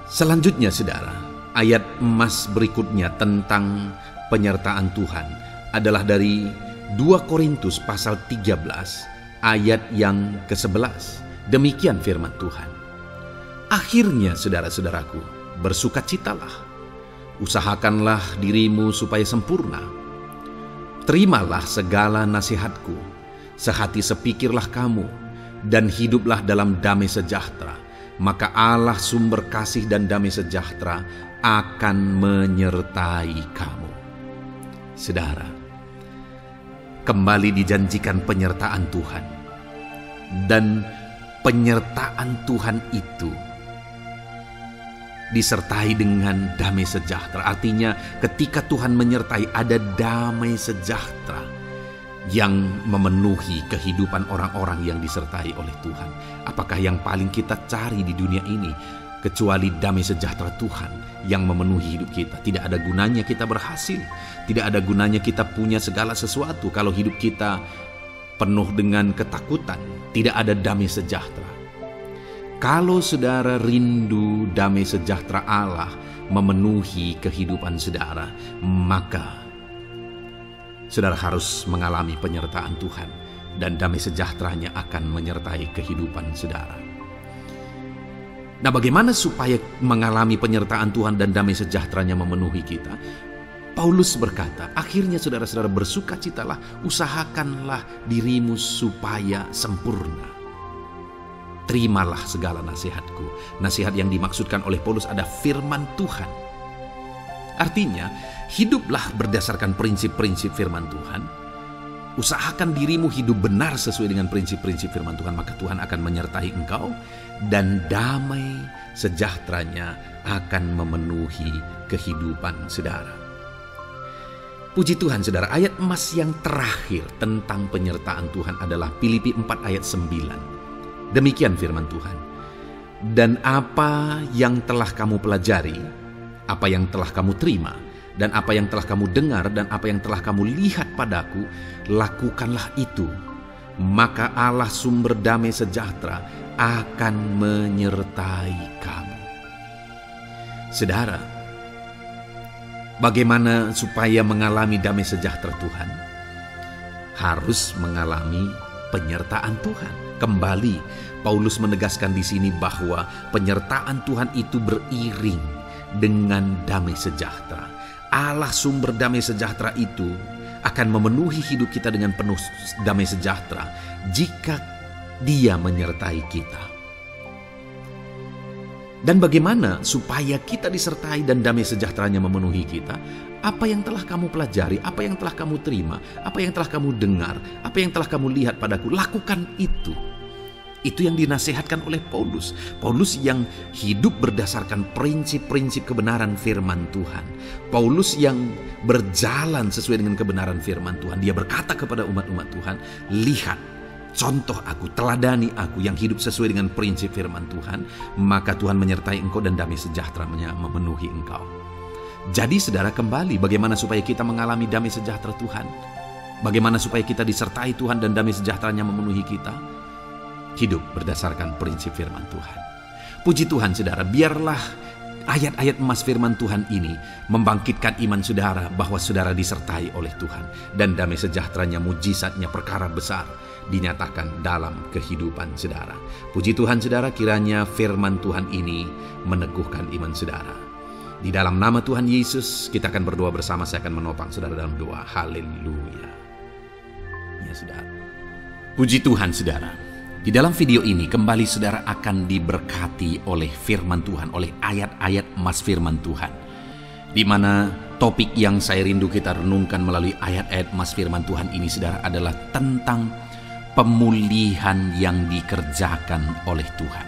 Selanjutnya saudara, ayat emas berikutnya tentang penyertaan Tuhan adalah dari 2 Korintus pasal 13 ayat yang ke-11. Demikian firman Tuhan. Akhirnya saudara-saudaraku, bersukacitalah, usahakanlah dirimu supaya sempurna. Terimalah segala nasihatku, sehati sepikirlah kamu, dan hiduplah dalam damai sejahtera. Maka Allah sumber kasih dan damai sejahtera akan menyertai kamu. Saudara, kembali dijanjikan penyertaan Tuhan. Dan penyertaan Tuhan itu disertai dengan damai sejahtera. Artinya ketika Tuhan menyertai, ada damai sejahtera yang memenuhi kehidupan orang-orang yang disertai oleh Tuhan. Apakah yang paling kita cari di dunia ini kecuali damai sejahtera Tuhan yang memenuhi hidup kita? Tidak ada gunanya kita berhasil, tidak ada gunanya kita punya segala sesuatu kalau hidup kita penuh dengan ketakutan, tidak ada damai sejahtera. Kalau saudara rindu damai sejahtera Allah memenuhi kehidupan saudara, maka saudara harus mengalami penyertaan Tuhan, dan damai sejahteranya akan menyertai kehidupan saudara. Nah, bagaimana supaya mengalami penyertaan Tuhan dan damai sejahteranya memenuhi kita? Paulus berkata, akhirnya saudara-saudara bersukacitalah, usahakanlah dirimu supaya sempurna. Terimalah segala nasihatku. Nasihat yang dimaksudkan oleh Paulus ada firman Tuhan. Artinya, hiduplah berdasarkan prinsip-prinsip firman Tuhan. Usahakan dirimu hidup benar sesuai dengan prinsip-prinsip firman Tuhan, maka Tuhan akan menyertai engkau, dan damai sejahteranya akan memenuhi kehidupan saudara. Puji Tuhan saudara, ayat emas yang terakhir tentang penyertaan Tuhan adalah Filipi 4 ayat 9. Demikian firman Tuhan. Dan apa yang telah kamu pelajari, apa yang telah kamu terima, dan apa yang telah kamu dengar, dan apa yang telah kamu lihat padaku, lakukanlah itu. Maka Allah sumber damai sejahtera akan menyertai kamu. Saudara, bagaimana supaya mengalami damai sejahtera Tuhan? Harus mengalami penyertaan Tuhan. Kembali, Paulus menegaskan di sini bahwa penyertaan Tuhan itu beriring dengan damai sejahtera. Allah sumber damai sejahtera itu akan memenuhi hidup kita dengan penuh damai sejahtera jika Dia menyertai kita. Dan bagaimana supaya kita disertai dan damai sejahteranya memenuhi kita? Apa yang telah kamu pelajari, apa yang telah kamu terima, apa yang telah kamu dengar, apa yang telah kamu lihat padaku, lakukan itu. Itu yang dinasihatkan oleh Paulus. Paulus yang hidup berdasarkan prinsip-prinsip kebenaran firman Tuhan. Paulus yang berjalan sesuai dengan kebenaran firman Tuhan. Dia berkata kepada umat-umat Tuhan, lihat, contoh aku, teladani aku yang hidup sesuai dengan prinsip firman Tuhan, maka Tuhan menyertai engkau dan damai sejahteranya memenuhi engkau. Jadi saudara, kembali bagaimana supaya kita mengalami damai sejahtera Tuhan? Bagaimana supaya kita disertai Tuhan dan damai sejahteranya memenuhi kita? Hidup berdasarkan prinsip firman Tuhan. Puji Tuhan saudara, biarlah ayat-ayat emas firman Tuhan ini membangkitkan iman saudara bahwa saudara disertai oleh Tuhan, dan damai sejahteranya, mujizatnya, perkara besar dinyatakan dalam kehidupan saudara. Puji Tuhan saudara, kiranya firman Tuhan ini meneguhkan iman saudara. Di dalam nama Tuhan Yesus kita akan berdoa bersama. Saya akan menopang saudara dalam doa. Haleluya. Ya saudara. Puji Tuhan saudara. Di dalam video ini kembali saudara akan diberkati oleh firman Tuhan, oleh ayat-ayat emas firman Tuhan. Di mana topik yang saya rindu kita renungkan melalui ayat-ayat emas firman Tuhan ini saudara adalah tentang pemulihan yang dikerjakan oleh Tuhan.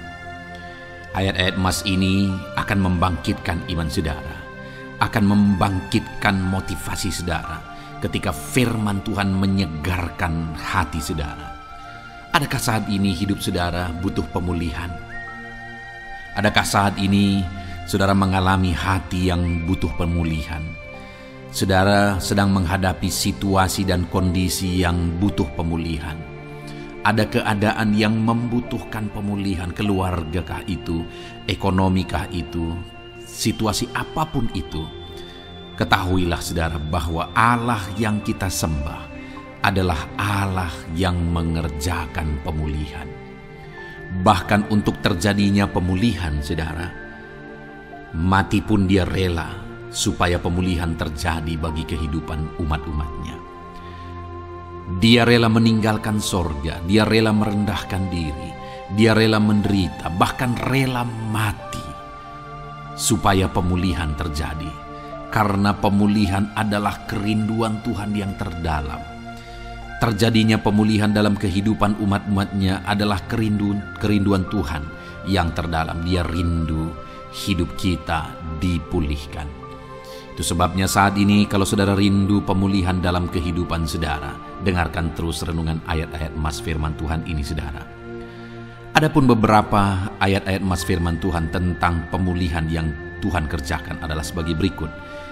Ayat-ayat emas ini akan membangkitkan iman saudara, akan membangkitkan motivasi saudara ketika firman Tuhan menyegarkan hati saudara. Adakah saat ini hidup saudara butuh pemulihan? Adakah saat ini saudara mengalami hati yang butuh pemulihan? Saudara sedang menghadapi situasi dan kondisi yang butuh pemulihan. Ada keadaan yang membutuhkan pemulihan, keluargakah itu, ekonomikah itu, situasi apapun itu. Ketahuilah saudara bahwa Allah yang kita sembah adalah Allah yang mengerjakan pemulihan. Bahkan untuk terjadinya pemulihan saudara, mati pun dia rela supaya pemulihan terjadi bagi kehidupan umat-umatnya. Dia rela meninggalkan sorga, dia rela merendahkan diri, dia rela menderita, bahkan rela mati supaya pemulihan terjadi. Karena pemulihan adalah kerinduan Tuhan yang terdalam. Terjadinya pemulihan dalam kehidupan umat-umatnya adalah kerinduan Tuhan yang terdalam. Dia rindu hidup kita dipulihkan. Itu sebabnya saat ini kalau saudara rindu pemulihan dalam kehidupan saudara, dengarkan terus renungan ayat-ayat emas firman Tuhan ini saudara. Adapun beberapa ayat-ayat emas firman Tuhan tentang pemulihan yang Tuhan kerjakan adalah sebagai berikut.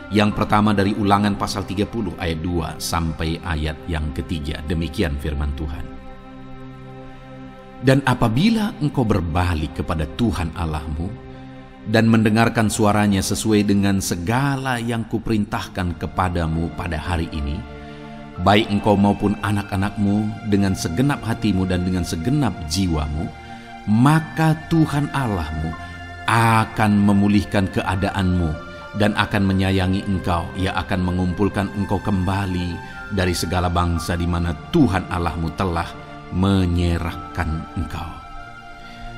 Yang pertama dari Ulangan pasal 30 ayat 2 sampai ayat yang ketiga. Demikian firman Tuhan. Dan apabila engkau berbalik kepada Tuhan Allahmu dan mendengarkan suaranya sesuai dengan segala yang kuperintahkan kepadamu pada hari ini, baik engkau maupun anak-anakmu dengan segenap hatimu dan dengan segenap jiwamu, maka Tuhan Allahmu akan memulihkan keadaanmu dan akan menyayangi engkau. Ia akan mengumpulkan engkau kembali dari segala bangsa di mana Tuhan Allahmu telah menyerahkan engkau.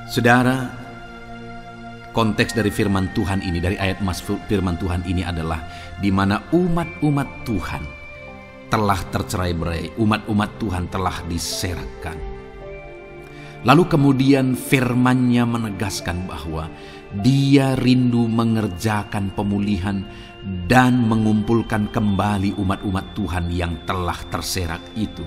Saudara, konteks dari firman Tuhan ini, dari ayat emas firman Tuhan ini adalah di mana umat-umat Tuhan telah tercerai-berai, umat-umat Tuhan telah diserahkan. Lalu kemudian firman-Nya menegaskan bahwa Dia rindu mengerjakan pemulihan dan mengumpulkan kembali umat-umat Tuhan yang telah terserak itu.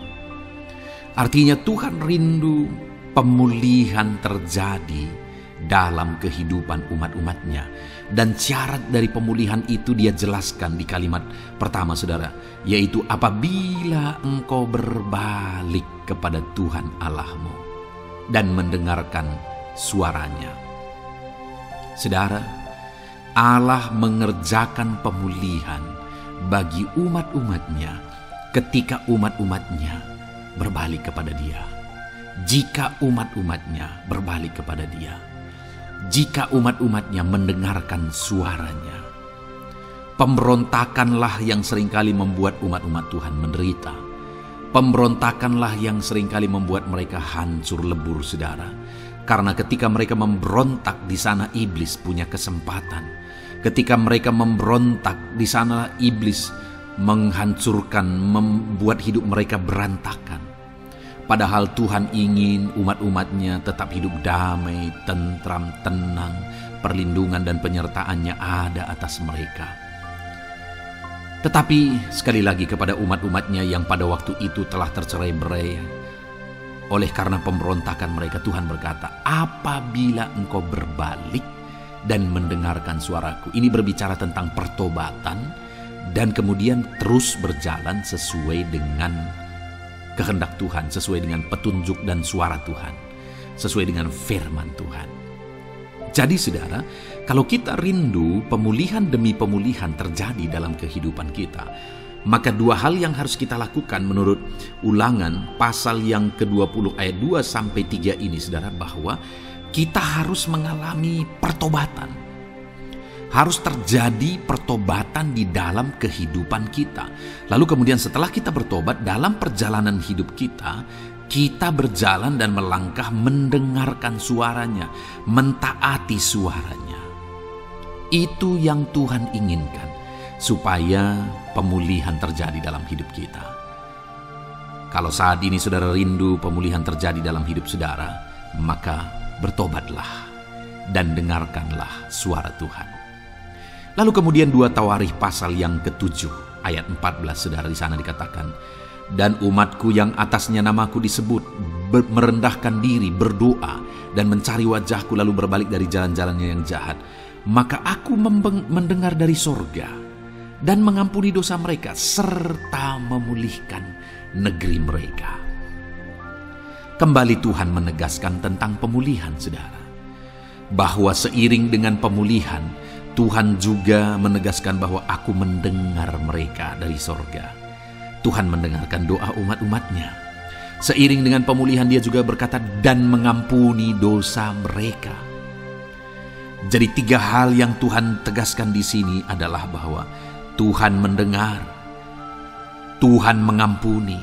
Artinya Tuhan rindu pemulihan terjadi dalam kehidupan umat-umatnya. Dan syarat dari pemulihan itu dia jelaskan di kalimat pertama saudara, yaitu apabila engkau berbalik kepada Tuhan Allahmu dan mendengarkan suaranya. Saudara, Allah mengerjakan pemulihan bagi umat-umatnya ketika umat-umatnya berbalik kepada Dia. Jika umat-umatnya berbalik kepada Dia, jika umat-umatnya mendengarkan suaranya. Pemberontakanlah yang seringkali membuat umat-umat Tuhan menderita. Pemberontakanlah yang seringkali membuat mereka hancur lebur saudara. Karena ketika mereka memberontak di sana iblis punya kesempatan. Ketika mereka memberontak di sana iblis menghancurkan, membuat hidup mereka berantakan. Padahal Tuhan ingin umat-umatnya tetap hidup damai, tentram, tenang, perlindungan dan penyertaan-Nya ada atas mereka. Tetapi sekali lagi kepada umat-umatnya yang pada waktu itu telah tercerai-berai oleh karena pemberontakan mereka, Tuhan berkata, apabila engkau berbalik dan mendengarkan suaraku. Ini berbicara tentang pertobatan dan kemudian terus berjalan sesuai dengan kehendak Tuhan, sesuai dengan petunjuk dan suara Tuhan, sesuai dengan firman Tuhan. Jadi saudara, kalau kita rindu pemulihan demi pemulihan terjadi dalam kehidupan kita, maka dua hal yang harus kita lakukan menurut Ulangan pasal yang ke-20 ayat 2 sampai 3 ini saudara, bahwa kita harus mengalami pertobatan. Harus terjadi pertobatan di dalam kehidupan kita. Lalu kemudian setelah kita bertobat, dalam perjalanan hidup kita, kita berjalan dan melangkah mendengarkan suaranya, mentaati suaranya. Itu yang Tuhan inginkan, supaya pemulihan terjadi dalam hidup kita. Kalau saat ini saudara rindu pemulihan terjadi dalam hidup saudara, maka bertobatlah dan dengarkanlah suara Tuhan. Lalu kemudian 2 Tawarikh pasal yang ke-7 ayat 14 saudara, di sana dikatakan, dan umatku yang atasnya namaku disebut merendahkan diri, berdoa dan mencari wajahku lalu berbalik dari jalan-jalannya yang jahat, maka aku mendengar dari sorga dan mengampuni dosa mereka, serta memulihkan negeri mereka. Kembali Tuhan menegaskan tentang pemulihan, saudara. Bahwa seiring dengan pemulihan, Tuhan juga menegaskan bahwa aku mendengar mereka dari sorga. Tuhan mendengarkan doa umat-umatnya. Seiring dengan pemulihan dia juga berkata, dan mengampuni dosa mereka. Jadi 3 hal yang Tuhan tegaskan di sini adalah bahwa Tuhan mendengar, Tuhan mengampuni,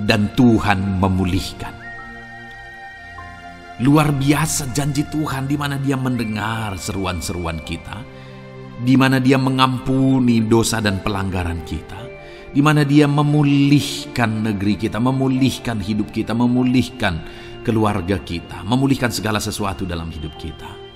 dan Tuhan memulihkan. Luar biasa janji Tuhan di mana Dia mendengar seruan-seruan kita, di mana Dia mengampuni dosa dan pelanggaran kita, di mana Dia memulihkan negeri kita, memulihkan hidup kita, memulihkan keluarga kita, memulihkan segala sesuatu dalam hidup kita.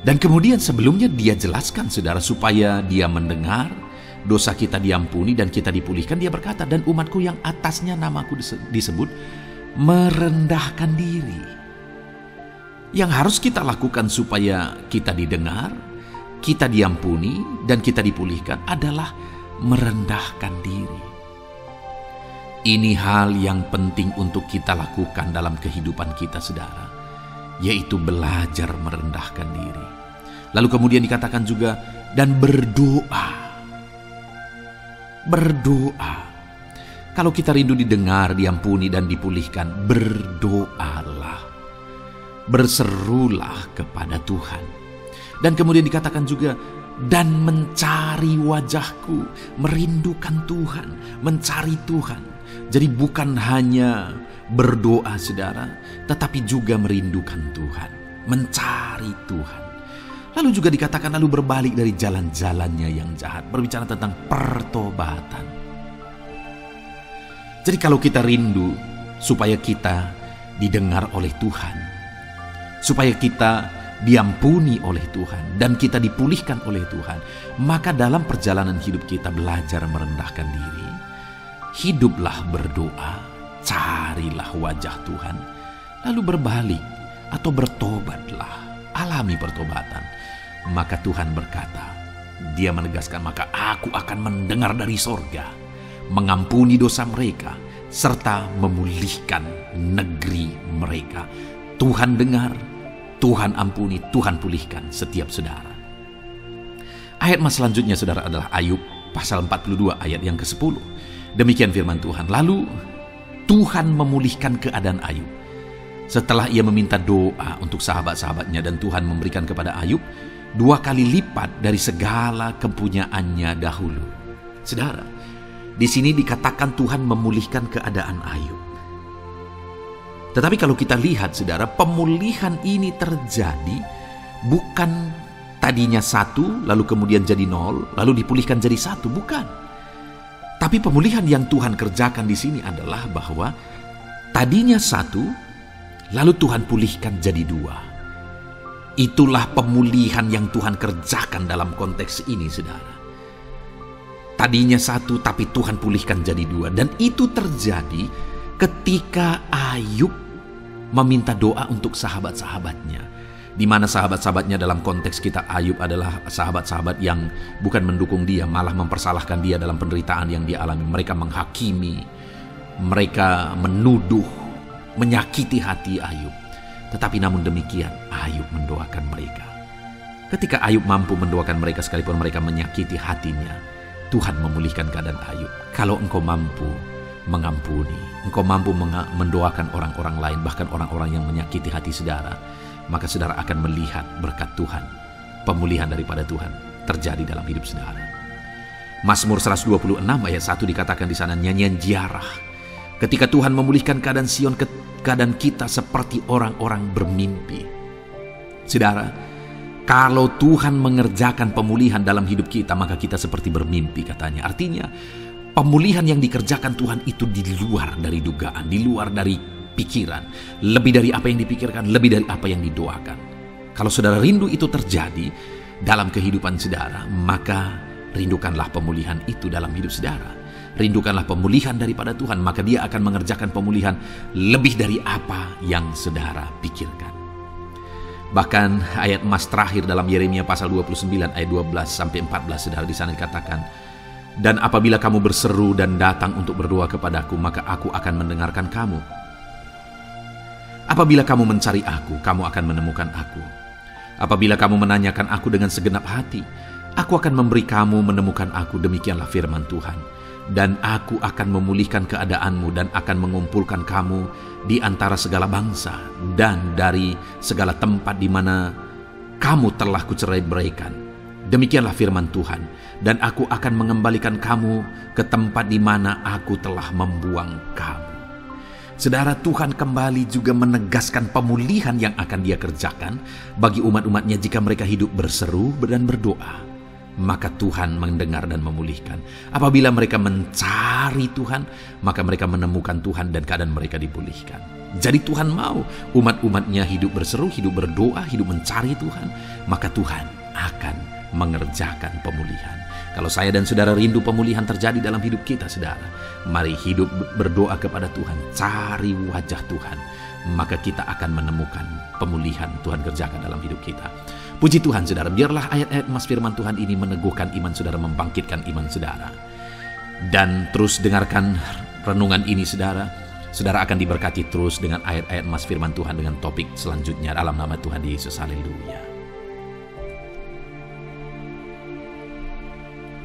Dan kemudian sebelumnya Dia jelaskan, saudara, supaya Dia mendengar, dosa kita diampuni dan kita dipulihkan. Dia berkata, dan umatku yang atasnya namaku disebut merendahkan diri. Yang harus kita lakukan supaya kita didengar, kita diampuni, dan kita dipulihkan adalah merendahkan diri. Ini hal yang penting untuk kita lakukan dalam kehidupan kita, saudara, yaitu belajar merendahkan diri. Lalu kemudian dikatakan juga, dan berdoa. Berdoa. Kalau kita rindu didengar, diampuni, dan dipulihkan, berdoalah. Berserulah kepada Tuhan. Dan kemudian dikatakan juga, dan mencari wajahku, merindukan Tuhan, mencari Tuhan. Jadi bukan hanya berdoa, saudara, tetapi juga merindukan Tuhan, mencari Tuhan. Lalu juga dikatakan, lalu berbalik dari jalan-jalannya yang jahat. Berbicara tentang pertobatan. Jadi kalau kita rindu supaya kita didengar oleh Tuhan, supaya kita diampuni oleh Tuhan, dan kita dipulihkan oleh Tuhan, maka dalam perjalanan hidup kita belajar merendahkan diri. Hiduplah berdoa, carilah wajah Tuhan, lalu berbalik atau bertobatlah, alami pertobatan. Maka Tuhan berkata, Dia menegaskan, maka aku akan mendengar dari sorga, mengampuni dosa mereka, serta memulihkan negeri mereka. Tuhan dengar, Tuhan ampuni, Tuhan pulihkan setiap saudara. Ayat selanjutnya, saudara, adalah Ayub pasal 42 ayat yang ke-10. Demikian firman Tuhan. Lalu Tuhan memulihkan keadaan Ayub. Setelah ia meminta doa untuk sahabat-sahabatnya, dan Tuhan memberikan kepada Ayub 2 kali lipat dari segala kepunyaannya dahulu. Saudara, di sini dikatakan Tuhan memulihkan keadaan Ayub. Tetapi kalau kita lihat, saudara, pemulihan ini terjadi bukan tadinya 1, lalu kemudian jadi 0, lalu dipulihkan jadi 1, bukan. Tapi pemulihan yang Tuhan kerjakan di sini adalah bahwa tadinya 1, lalu Tuhan pulihkan jadi 2. Itulah pemulihan yang Tuhan kerjakan dalam konteks ini, saudara. Tadinya 1, tapi Tuhan pulihkan jadi 2. Dan itu terjadi ketika Ayub meminta doa untuk sahabat-sahabatnya. Di mana sahabat-sahabatnya dalam konteks kita, Ayub adalah sahabat-sahabat yang bukan mendukung dia, malah mempersalahkan dia dalam penderitaan yang dia alami. Mereka menghakimi, mereka menuduh, menyakiti hati Ayub. Tetapi namun demikian, Ayub mendoakan mereka. Ketika Ayub mampu mendoakan mereka sekalipun mereka menyakiti hatinya, Tuhan memulihkan keadaan Ayub. Kalau engkau mampu mengampuni, engkau mampu mendoakan orang-orang lain, bahkan orang-orang yang menyakiti hati saudara, maka saudara akan melihat berkat Tuhan, pemulihan daripada Tuhan terjadi dalam hidup saudara. Mazmur 126 ayat 1 dikatakan di sana, nyanyian ziarah. Ketika Tuhan memulihkan keadaan Sion, keadaan kita seperti orang-orang bermimpi. Saudara, kalau Tuhan mengerjakan pemulihan dalam hidup kita, maka kita seperti bermimpi, katanya. Artinya, pemulihan yang dikerjakan Tuhan itu di luar dari dugaan, di luar dari pikiran, lebih dari apa yang dipikirkan, lebih dari apa yang didoakan. Kalau saudara rindu itu terjadi dalam kehidupan saudara, maka rindukanlah pemulihan itu dalam hidup saudara. Rindukanlah pemulihan daripada Tuhan, maka Dia akan mengerjakan pemulihan lebih dari apa yang saudara pikirkan. Bahkan ayat emas terakhir dalam Yeremia pasal 29 ayat 12 sampai 14, saudara, di sana dikatakan, dan apabila kamu berseru dan datang untuk berdoa kepadaku, maka aku akan mendengarkan kamu. Apabila kamu mencari aku, kamu akan menemukan aku. Apabila kamu menanyakan aku dengan segenap hati, aku akan memberi kamu menemukan aku, demikianlah firman Tuhan. Dan aku akan memulihkan keadaanmu dan akan mengumpulkan kamu di antara segala bangsa dan dari segala tempat di mana kamu telah kucerai-beraikan. Demikianlah firman Tuhan. Dan aku akan mengembalikan kamu ke tempat di mana aku telah membuang kamu. Saudara, Tuhan kembali juga menegaskan pemulihan yang akan Dia kerjakan bagi umat-umatnya jika mereka hidup berseru dan berdoa. Maka Tuhan mendengar dan memulihkan. Apabila mereka mencari Tuhan, maka mereka menemukan Tuhan dan keadaan mereka dipulihkan. Jadi Tuhan mau umat-umatnya hidup berseru, hidup berdoa, hidup mencari Tuhan. Maka Tuhan akan mengerjakan pemulihan. Kalau saya dan saudara rindu pemulihan terjadi dalam hidup kita, saudara, mari hidup berdoa kepada Tuhan, cari wajah Tuhan, maka kita akan menemukan pemulihan Tuhan kerjakan dalam hidup kita. Puji Tuhan, saudara, biarlah ayat-ayat emas firman Tuhan ini meneguhkan iman saudara, membangkitkan iman saudara. Dan terus dengarkan renungan ini, saudara. Saudara akan diberkati terus dengan ayat-ayat emas firman Tuhan dengan topik selanjutnya dalam nama Tuhan Yesus. Haleluya.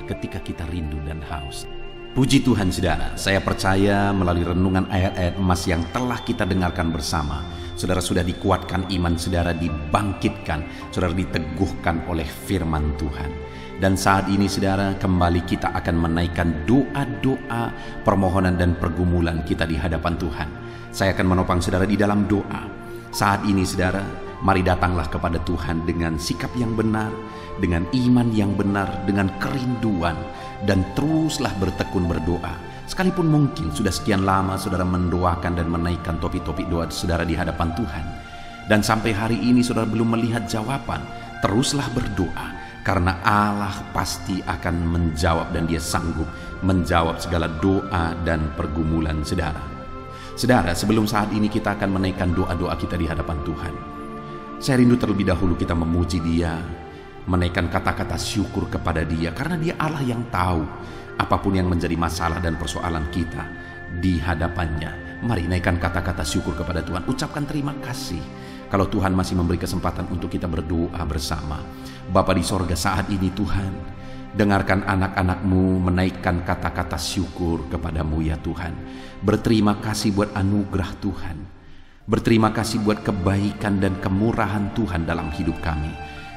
Ketika kita rindu dan haus. Puji Tuhan, saudara, saya percaya melalui renungan ayat-ayat emas yang telah kita dengarkan bersama, saudara sudah dikuatkan iman saudara, dibangkitkan, saudara diteguhkan oleh firman Tuhan. Dan saat ini, saudara, kembali kita akan menaikkan doa-doa permohonan dan pergumulan kita di hadapan Tuhan. Saya akan menopang saudara di dalam doa. Saat ini, saudara, mari datanglah kepada Tuhan dengan sikap yang benar, dengan iman yang benar, dengan kerinduan, dan teruslah bertekun berdoa. Sekalipun mungkin sudah sekian lama saudara mendoakan dan menaikkan topik-topik doa saudara di hadapan Tuhan, dan sampai hari ini saudara belum melihat jawaban, teruslah berdoa, karena Allah pasti akan menjawab dan Dia sanggup menjawab segala doa dan pergumulan saudara. Saudara, sebelum saat ini kita akan menaikkan doa-doa kita di hadapan Tuhan, saya rindu terlebih dahulu kita memuji Dia, menaikkan kata-kata syukur kepada Dia, karena Dia Allah yang tahu apapun yang menjadi masalah dan persoalan kita di hadapannya. Mari naikkan kata-kata syukur kepada Tuhan, ucapkan terima kasih kalau Tuhan masih memberi kesempatan untuk kita berdoa bersama. Bapa di sorga, saat ini Tuhan, dengarkan anak-anak-Mu menaikkan kata-kata syukur kepadamu ya Tuhan. Berterima kasih buat anugerah Tuhan, berterima kasih buat kebaikan dan kemurahan Tuhan dalam hidup kami.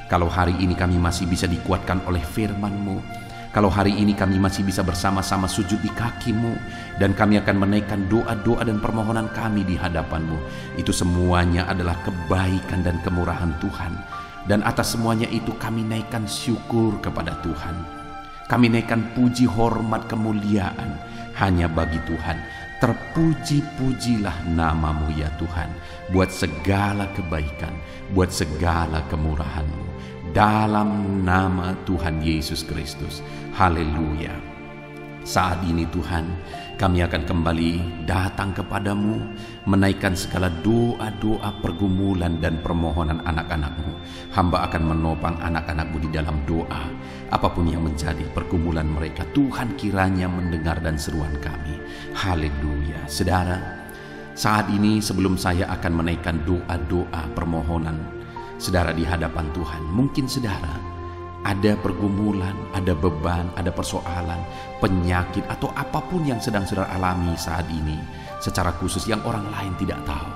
Kalau hari ini kami masih bisa dikuatkan oleh firman-Mu, kalau hari ini kami masih bisa bersama-sama sujud di kaki-Mu, dan kami akan menaikkan doa-doa dan permohonan kami di hadapan-Mu, itu semuanya adalah kebaikan dan kemurahan Tuhan. Dan atas semuanya itu kami naikkan syukur kepada Tuhan. Kami naikkan puji, hormat, kemuliaan hanya bagi Tuhan. Terpuji-pujilah nama-Mu ya Tuhan, buat segala kebaikan, buat segala kemurahan-Mu, dalam nama Tuhan Yesus Kristus. Haleluya. Saat ini Tuhan, kami akan kembali datang kepadamu, menaikkan segala doa-doa pergumulan dan permohonan anak-anak-Mu. Hamba akan menopang anak-anak-Mu di dalam doa. Apapun yang menjadi pergumulan mereka, Tuhan kiranya mendengar dan seruan kami. Haleluya. Saudara, saat ini sebelum saya akan menaikkan doa-doa permohonan saudara di hadapan Tuhan, mungkin saudara ada pergumulan, ada beban, ada persoalan, penyakit, atau apapun yang sedang saudara alami saat ini secara khusus yang orang lain tidak tahu,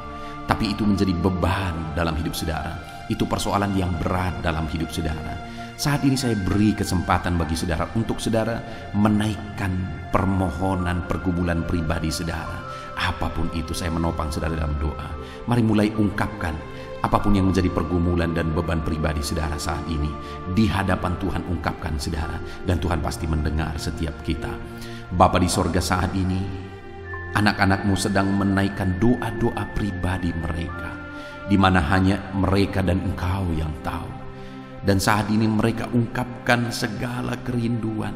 tapi itu menjadi beban dalam hidup saudara. Itu persoalan yang berat dalam hidup saudara. Saat ini saya beri kesempatan bagi saudara untuk saudara menaikkan permohonan pergumulan pribadi saudara. Apapun itu, saya menopang saudara dalam doa. Mari mulai ungkapkan apapun yang menjadi pergumulan dan beban pribadi saudara saat ini. Di hadapan Tuhan ungkapkan saudara, dan Tuhan pasti mendengar setiap kita. Bapa di sorga, saat ini anak-anak-Mu sedang menaikkan doa-doa pribadi mereka, di mana hanya mereka dan Engkau yang tahu. Dan saat ini mereka ungkapkan segala kerinduan,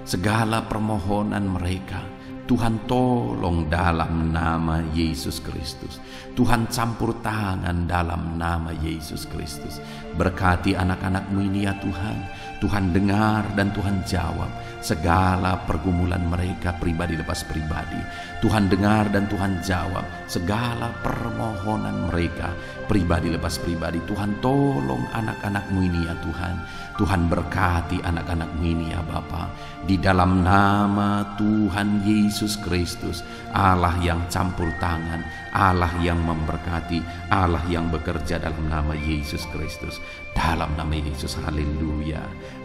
segala permohonan mereka. Tuhan tolong dalam nama Yesus Kristus. Tuhan campur tangan dalam nama Yesus Kristus. Berkati anak-anak-Mu ini ya Tuhan. Tuhan dengar dan Tuhan jawab segala pergumulan mereka pribadi lepas pribadi. Tuhan dengar dan Tuhan jawab segala permohonan mereka pribadi lepas pribadi. Tuhan tolong anak-anak-Mu ini ya Tuhan. Tuhan berkati anak-anak-Mu ini ya Bapa. Di dalam nama Tuhan Yesus Kristus, Allah yang campur tangan, Allah yang memberkati, Allah yang bekerja dalam nama Yesus Kristus. Dalam nama Yesus, haleluya,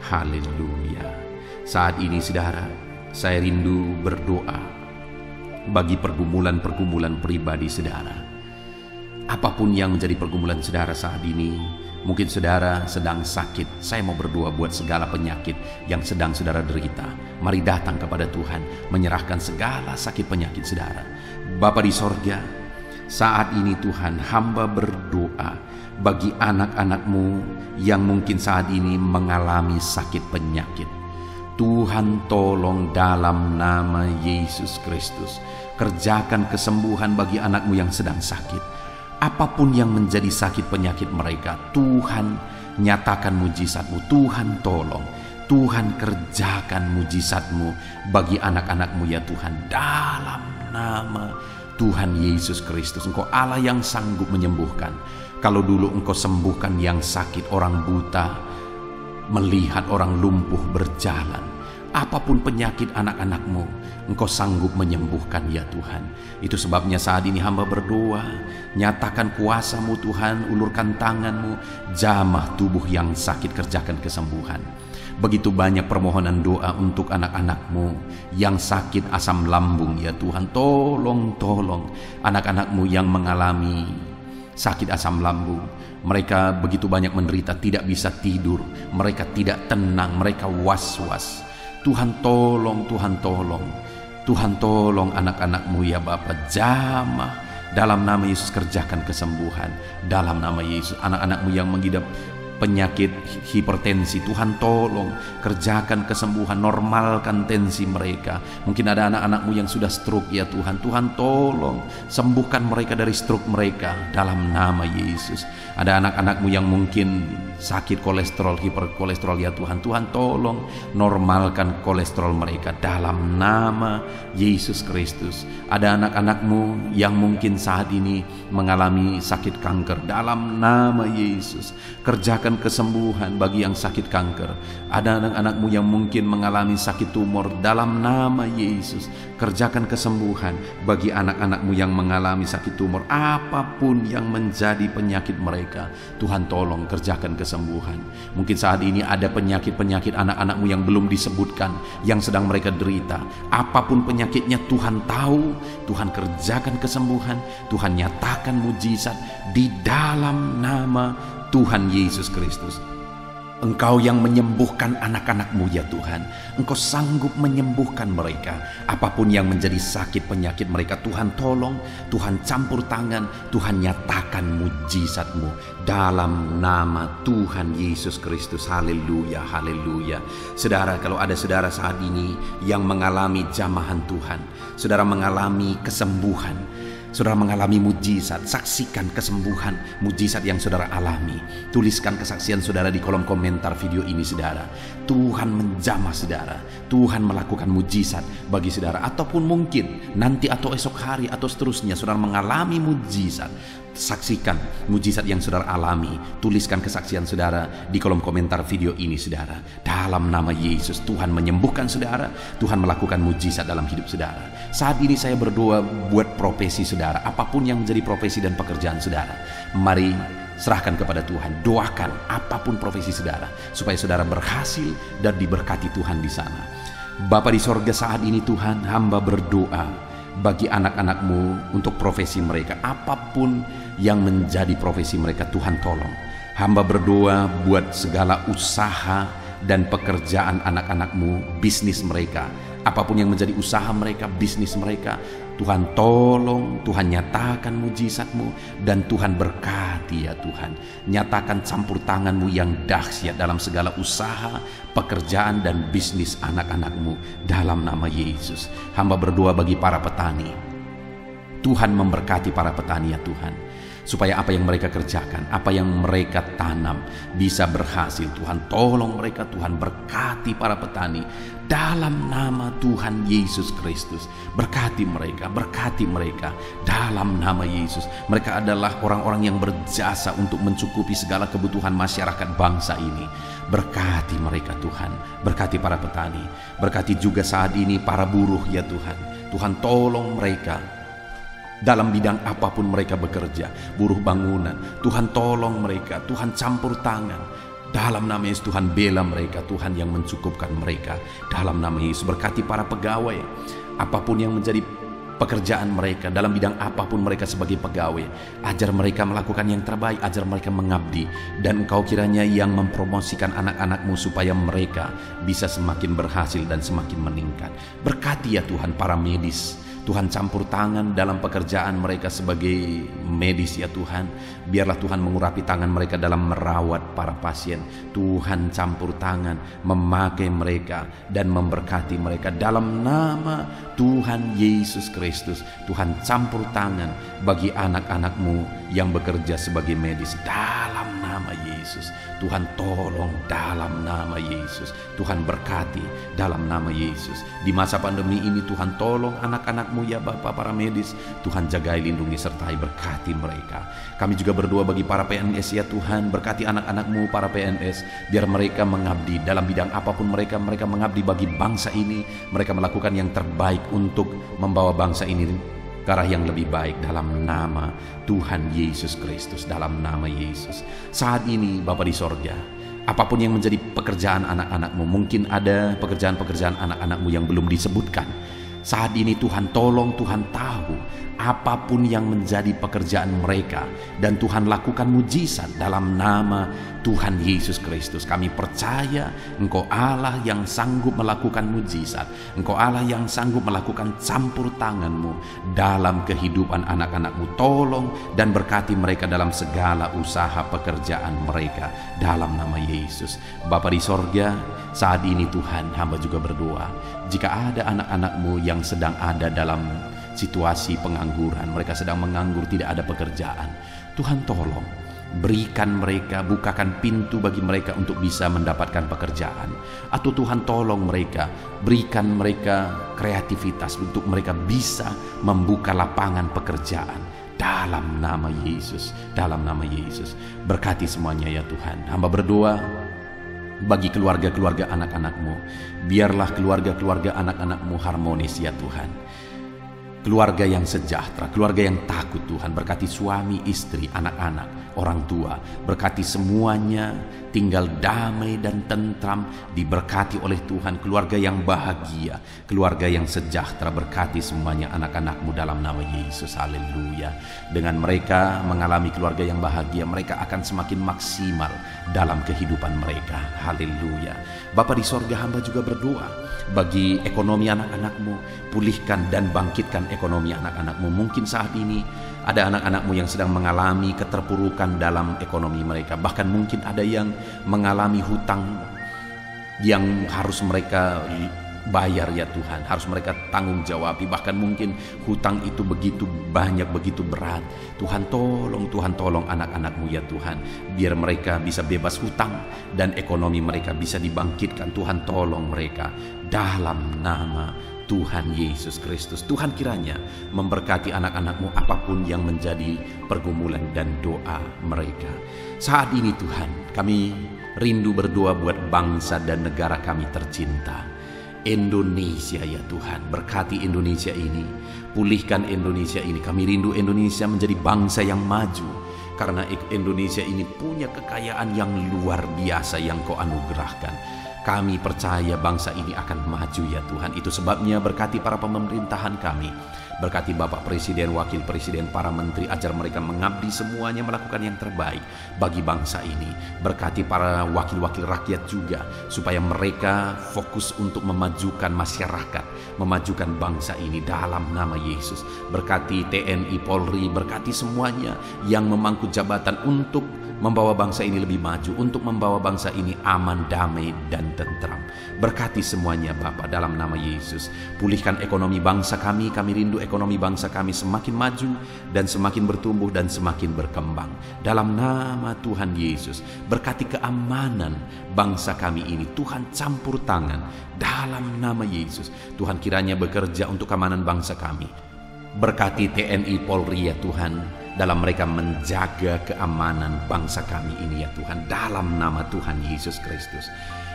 haleluya. Saat ini saudara, saya rindu berdoa bagi pergumulan-pergumulan pribadi saudara. Apapun yang menjadi pergumulan saudara saat ini, mungkin saudara sedang sakit. Saya mau berdoa buat segala penyakit yang sedang saudara derita. Mari datang kepada Tuhan, menyerahkan segala sakit penyakit saudara. Bapa di sorga, saat ini Tuhan, hamba berdoa bagi anak-anak-Mu yang mungkin saat ini mengalami sakit penyakit. Tuhan tolong dalam nama Yesus Kristus, kerjakan kesembuhan bagi anak-Mu yang sedang sakit. Apapun yang menjadi sakit penyakit mereka, Tuhan nyatakan mujizat-Mu. Tuhan tolong, Tuhan kerjakan mujizat-Mu bagi anak-anak-Mu ya Tuhan. Dalam nama Tuhan Yesus Kristus, Engkau Allah yang sanggup menyembuhkan. Kalau dulu Engkau sembuhkan yang sakit, orang buta melihat, orang lumpuh berjalan. Apapun penyakit anak-anak-Mu, Engkau sanggup menyembuhkan ya Tuhan. Itu sebabnya saat ini hamba berdoa, nyatakan kuasa-Mu Tuhan, ulurkan tangan-Mu, jamah tubuh yang sakit, kerjakan kesembuhan. Begitu banyak permohonan doa untuk anak-anak-Mu yang sakit asam lambung ya Tuhan. Tolong anak-anak-Mu yang mengalami sakit asam lambung. Mereka begitu banyak menderita, tidak bisa tidur, mereka tidak tenang, mereka was-was. Tuhan tolong, Tuhan tolong. Tuhan tolong anak-anak-Mu ya Bapa, jamah dalam nama Yesus, kerjakan kesembuhan. Dalam nama Yesus, anak-anak-Mu yang mengidap penyakit hipertensi, Tuhan tolong kerjakan kesembuhan, normalkan tensi mereka. Mungkin ada anak-anak-Mu yang sudah stroke ya Tuhan. Tuhan tolong sembuhkan mereka dari stroke mereka dalam nama Yesus. Ada anak-anak-Mu yang mungkin sakit kolesterol, hiperkolesterol ya Tuhan. Tuhan tolong normalkan kolesterol mereka dalam nama Yesus Kristus. Ada anak-anak-Mu yang mungkin saat ini mengalami sakit kanker, dalam nama Yesus kerjakan kesembuhan bagi yang sakit kanker. Ada anak-anak-Mu yang mungkin mengalami sakit tumor, dalam nama Yesus kerjakan kesembuhan bagi anak-anak-Mu yang mengalami sakit tumor. Apapun yang menjadi penyakit mereka, Tuhan tolong kerjakan kesembuhan. Mungkin saat ini ada penyakit-penyakit anak-anak-Mu yang belum disebutkan, yang sedang mereka derita. Apapun penyakitnya Tuhan tahu. Tuhan kerjakan kesembuhan, Tuhan nyatakan mujizat di dalam nama Tuhan Yesus Kristus. Engkau yang menyembuhkan anak-anak-Mu ya Tuhan. Engkau sanggup menyembuhkan mereka. Apapun yang menjadi sakit penyakit mereka, Tuhan tolong, Tuhan campur tangan, Tuhan nyatakan mujizat-Mu dalam nama Tuhan Yesus Kristus. Haleluya, haleluya. Saudara, kalau ada saudara saat ini yang mengalami jamahan Tuhan, saudara mengalami kesembuhan, saudara mengalami mujizat, saksikan kesembuhan, mujizat yang saudara alami. Tuliskan kesaksian saudara di kolom komentar video ini saudara. Tuhan menjamah saudara, Tuhan melakukan mujizat bagi saudara. Ataupun mungkin nanti atau esok hari atau seterusnya saudara mengalami mujizat. Saksikan mujizat yang saudara alami. Tuliskan kesaksian saudara di kolom komentar video ini saudara. Dalam nama Yesus, Tuhan menyembuhkan saudara, Tuhan melakukan mujizat dalam hidup saudara. Saat ini saya berdoa buat profesi saudara, apapun yang menjadi profesi dan pekerjaan saudara. Mari serahkan kepada Tuhan, doakan apapun profesi saudara, supaya saudara berhasil dan diberkati Tuhan di sana. Bapa di sorga, saat ini Tuhan, hamba berdoa bagi anak-anak-Mu untuk profesi mereka. Apapun yang menjadi profesi mereka, Tuhan tolong. Hamba berdoa buat segala usaha dan pekerjaan anak-anak-Mu, bisnis mereka. Apapun yang menjadi usaha mereka, bisnis mereka, Tuhan tolong, Tuhan nyatakan mujizat-Mu, dan Tuhan berkati ya Tuhan. Nyatakan campur tangan-Mu yang dahsyat dalam segala usaha, pekerjaan, dan bisnis anak-anak-Mu dalam nama Yesus. Hamba berdoa bagi para petani. Tuhan memberkati para petani ya Tuhan, supaya apa yang mereka kerjakan, apa yang mereka tanam bisa berhasil. Tuhan tolong mereka, Tuhan berkati para petani dalam nama Tuhan Yesus Kristus. Berkati mereka dalam nama Yesus. Mereka adalah orang-orang yang berjasa untuk mencukupi segala kebutuhan masyarakat bangsa ini. Berkati mereka Tuhan, berkati para petani, berkati juga saat ini para buruh ya Tuhan. Tuhan tolong mereka dalam bidang apapun mereka bekerja, buruh bangunan, Tuhan tolong mereka, Tuhan campur tangan. Dalam nama Yesus Tuhan bela mereka, Tuhan yang mencukupkan mereka. Dalam nama Yesus berkati para pegawai, apapun yang menjadi pekerjaan mereka, dalam bidang apapun mereka sebagai pegawai, ajar mereka melakukan yang terbaik, ajar mereka mengabdi. Dan Engkau kiranya yang mempromosikan anak-anak-Mu supaya mereka bisa semakin berhasil dan semakin meningkat. Berkati ya Tuhan para medis, Tuhan campur tangan dalam pekerjaan mereka sebagai medis ya Tuhan. Biarlah Tuhan mengurapi tangan mereka dalam merawat para pasien. Tuhan campur tangan, memakai mereka dan memberkati mereka dalam nama Tuhan Yesus Kristus. Tuhan campur tangan bagi anak-anak-Mu yang bekerja sebagai medis dalam nama Yesus. Tuhan tolong dalam nama Yesus. Tuhan berkati dalam nama Yesus. Di masa pandemi ini Tuhan tolong anak-anak-Mu ya Bapa para medis. Tuhan jagai, lindungi, sertai, berkati mereka. Kami juga berdoa bagi para PNS ya Tuhan. Berkati anak-anak-Mu para PNS, biar mereka mengabdi dalam bidang apapun mereka mengabdi bagi bangsa ini. Mereka melakukan yang terbaik untuk membawa bangsa ini ke arah yang lebih baik dalam nama Tuhan Yesus Kristus. Dalam nama Yesus. Saat ini Bapa di sorga, apapun yang menjadi pekerjaan anak-anak-Mu, mungkin ada pekerjaan-pekerjaan anak-anak-Mu yang belum disebutkan. Saat ini Tuhan tolong, Tuhan tahu apapun yang menjadi pekerjaan mereka, dan Tuhan lakukan mujizat dalam nama Tuhan Yesus Kristus. Kami percaya Engkau Allah yang sanggup melakukan mujizat. Engkau Allah yang sanggup melakukan campur tangan-Mu dalam kehidupan anak-anak-Mu. Tolong dan berkati mereka dalam segala usaha pekerjaan mereka dalam nama Yesus. Bapa di sorga, saat ini Tuhan hamba juga berdoa, jika ada anak-anak-Mu yang sedang ada dalam situasi pengangguran, mereka sedang menganggur, tidak ada pekerjaan, Tuhan tolong berikan mereka, bukakan pintu bagi mereka untuk bisa mendapatkan pekerjaan. Atau Tuhan tolong mereka, berikan mereka kreativitas untuk mereka bisa membuka lapangan pekerjaan dalam nama Yesus. Dalam nama Yesus berkati semuanya ya Tuhan. Hamba berdoa bagi keluarga-keluarga anak-anak-Mu. Biarlah keluarga-keluarga anak-anak-Mu harmonis ya Tuhan. Keluarga yang sejahtera, keluarga yang takut Tuhan. Berkati suami, istri, anak-anak, orang tua. Berkati semuanya tinggal damai dan tentram, diberkati oleh Tuhan. Keluarga yang bahagia, keluarga yang sejahtera. Berkati semuanya anak-anak-Mu dalam nama Yesus. Haleluya. Dengan mereka mengalami keluarga yang bahagia, mereka akan semakin maksimal dalam kehidupan mereka. Haleluya. Bapa di sorga, hamba juga berdoa bagi ekonomi anak-anak-Mu. Pulihkan dan bangkitkan ekonomi anak-anak-Mu. Mungkin saat ini ada anak-anak-Mu yang sedang mengalami keterpurukan dalam ekonomi mereka. Bahkan mungkin ada yang mengalami hutang yang harus mereka bayar ya Tuhan, harus mereka tanggung jawabi. Bahkan mungkin hutang itu begitu banyak, begitu berat. Tuhan tolong anak-anak-Mu ya Tuhan, biar mereka bisa bebas hutang dan ekonomi mereka bisa dibangkitkan. Tuhan tolong mereka dalam nama Tuhan Yesus Kristus. Tuhan kiranya memberkati anak-anak-Mu apapun yang menjadi pergumulan dan doa mereka. Saat ini Tuhan, kami rindu berdoa buat bangsa dan negara kami tercinta, Indonesia ya Tuhan. Berkati Indonesia ini, pulihkan Indonesia ini. Kami rindu Indonesia menjadi bangsa yang maju, karena Indonesia ini punya kekayaan yang luar biasa yang Kau anugerahkan. Kami percaya bangsa ini akan maju ya Tuhan. Itu sebabnya berkati para pemerintahan kami, Berkati Bapak Presiden, Wakil Presiden, para menteri, ajar mereka mengabdi semuanya melakukan yang terbaik bagi bangsa ini. Berkati para wakil-wakil rakyat juga, supaya mereka fokus untuk memajukan masyarakat, memajukan bangsa ini dalam nama Yesus. Berkati TNI, Polri, berkati semuanya yang memangku jabatan untuk membawa bangsa ini lebih maju, untuk membawa bangsa ini aman, damai, dan tentram. Berkati semuanya Bapa dalam nama Yesus. Pulihkan ekonomi bangsa kami rindu ekonomi bangsa kami semakin maju dan semakin bertumbuh dan semakin berkembang. Dalam nama Tuhan Yesus, berkati keamanan bangsa kami ini. Tuhan campur tangan dalam nama Yesus. Tuhan kiranya bekerja untuk keamanan bangsa kami. Berkati TNI Polri ya Tuhan, dalam mereka menjaga keamanan bangsa kami ini ya Tuhan, dalam nama Tuhan Yesus Kristus.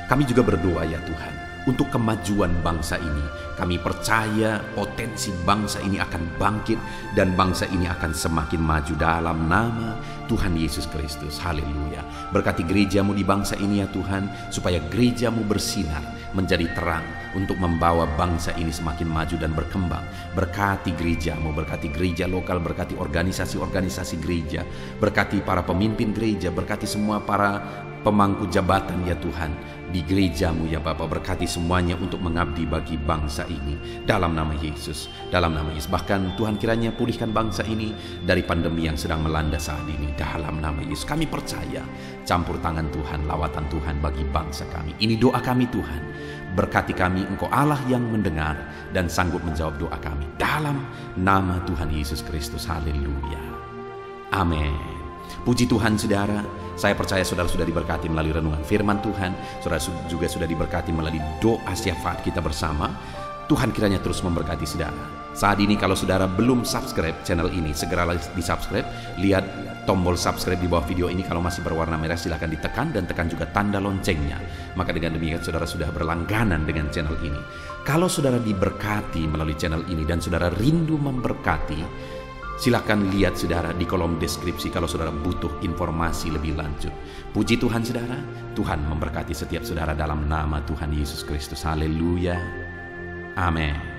Kami juga berdoa ya Tuhan untuk kemajuan bangsa ini. Kami percaya potensi bangsa ini akan bangkit dan bangsa ini akan semakin maju dalam nama Tuhan Yesus Kristus. Haleluya. Berkati gerejamu di bangsa ini ya Tuhan, supaya gerejamu bersinar menjadi terang untuk membawa bangsa ini semakin maju dan berkembang. Berkati gerejamu, berkati gereja lokal, berkati organisasi-organisasi gereja, berkati para pemimpin gereja, berkati semua para pemangku jabatan ya Tuhan di gerejamu ya Bapa. Berkati semuanya untuk mengabdi bagi bangsa ini dalam nama Yesus, dalam nama Yesus. Bahkan Tuhan kiranya pulihkan bangsa ini dari pandemi yang sedang melanda saat ini dalam nama Yesus. Kami percaya campur tangan Tuhan, lawatan Tuhan bagi bangsa kami. Ini doa kami Tuhan. Berkati kami, Engkau Allah yang mendengar dan sanggup menjawab doa kami dalam nama Tuhan Yesus Kristus. Haleluya. Amin. Puji Tuhan saudara, saya percaya saudara sudah diberkati melalui renungan firman Tuhan. Saudara juga sudah diberkati melalui doa syafaat kita bersama. Tuhan kiranya terus memberkati saudara. Saat ini kalau saudara belum subscribe channel ini, segeralah di subscribe. Lihat tombol subscribe di bawah video ini. Kalau masih berwarna merah silahkan ditekan dan tekan juga tanda loncengnya. Maka dengan demikian saudara sudah berlangganan dengan channel ini. Kalau saudara diberkati melalui channel ini dan saudara rindu memberkati, silakan lihat saudara di kolom deskripsi kalau saudara butuh informasi lebih lanjut. Puji Tuhan saudara, Tuhan memberkati setiap saudara dalam nama Tuhan Yesus Kristus. Haleluya. Amin.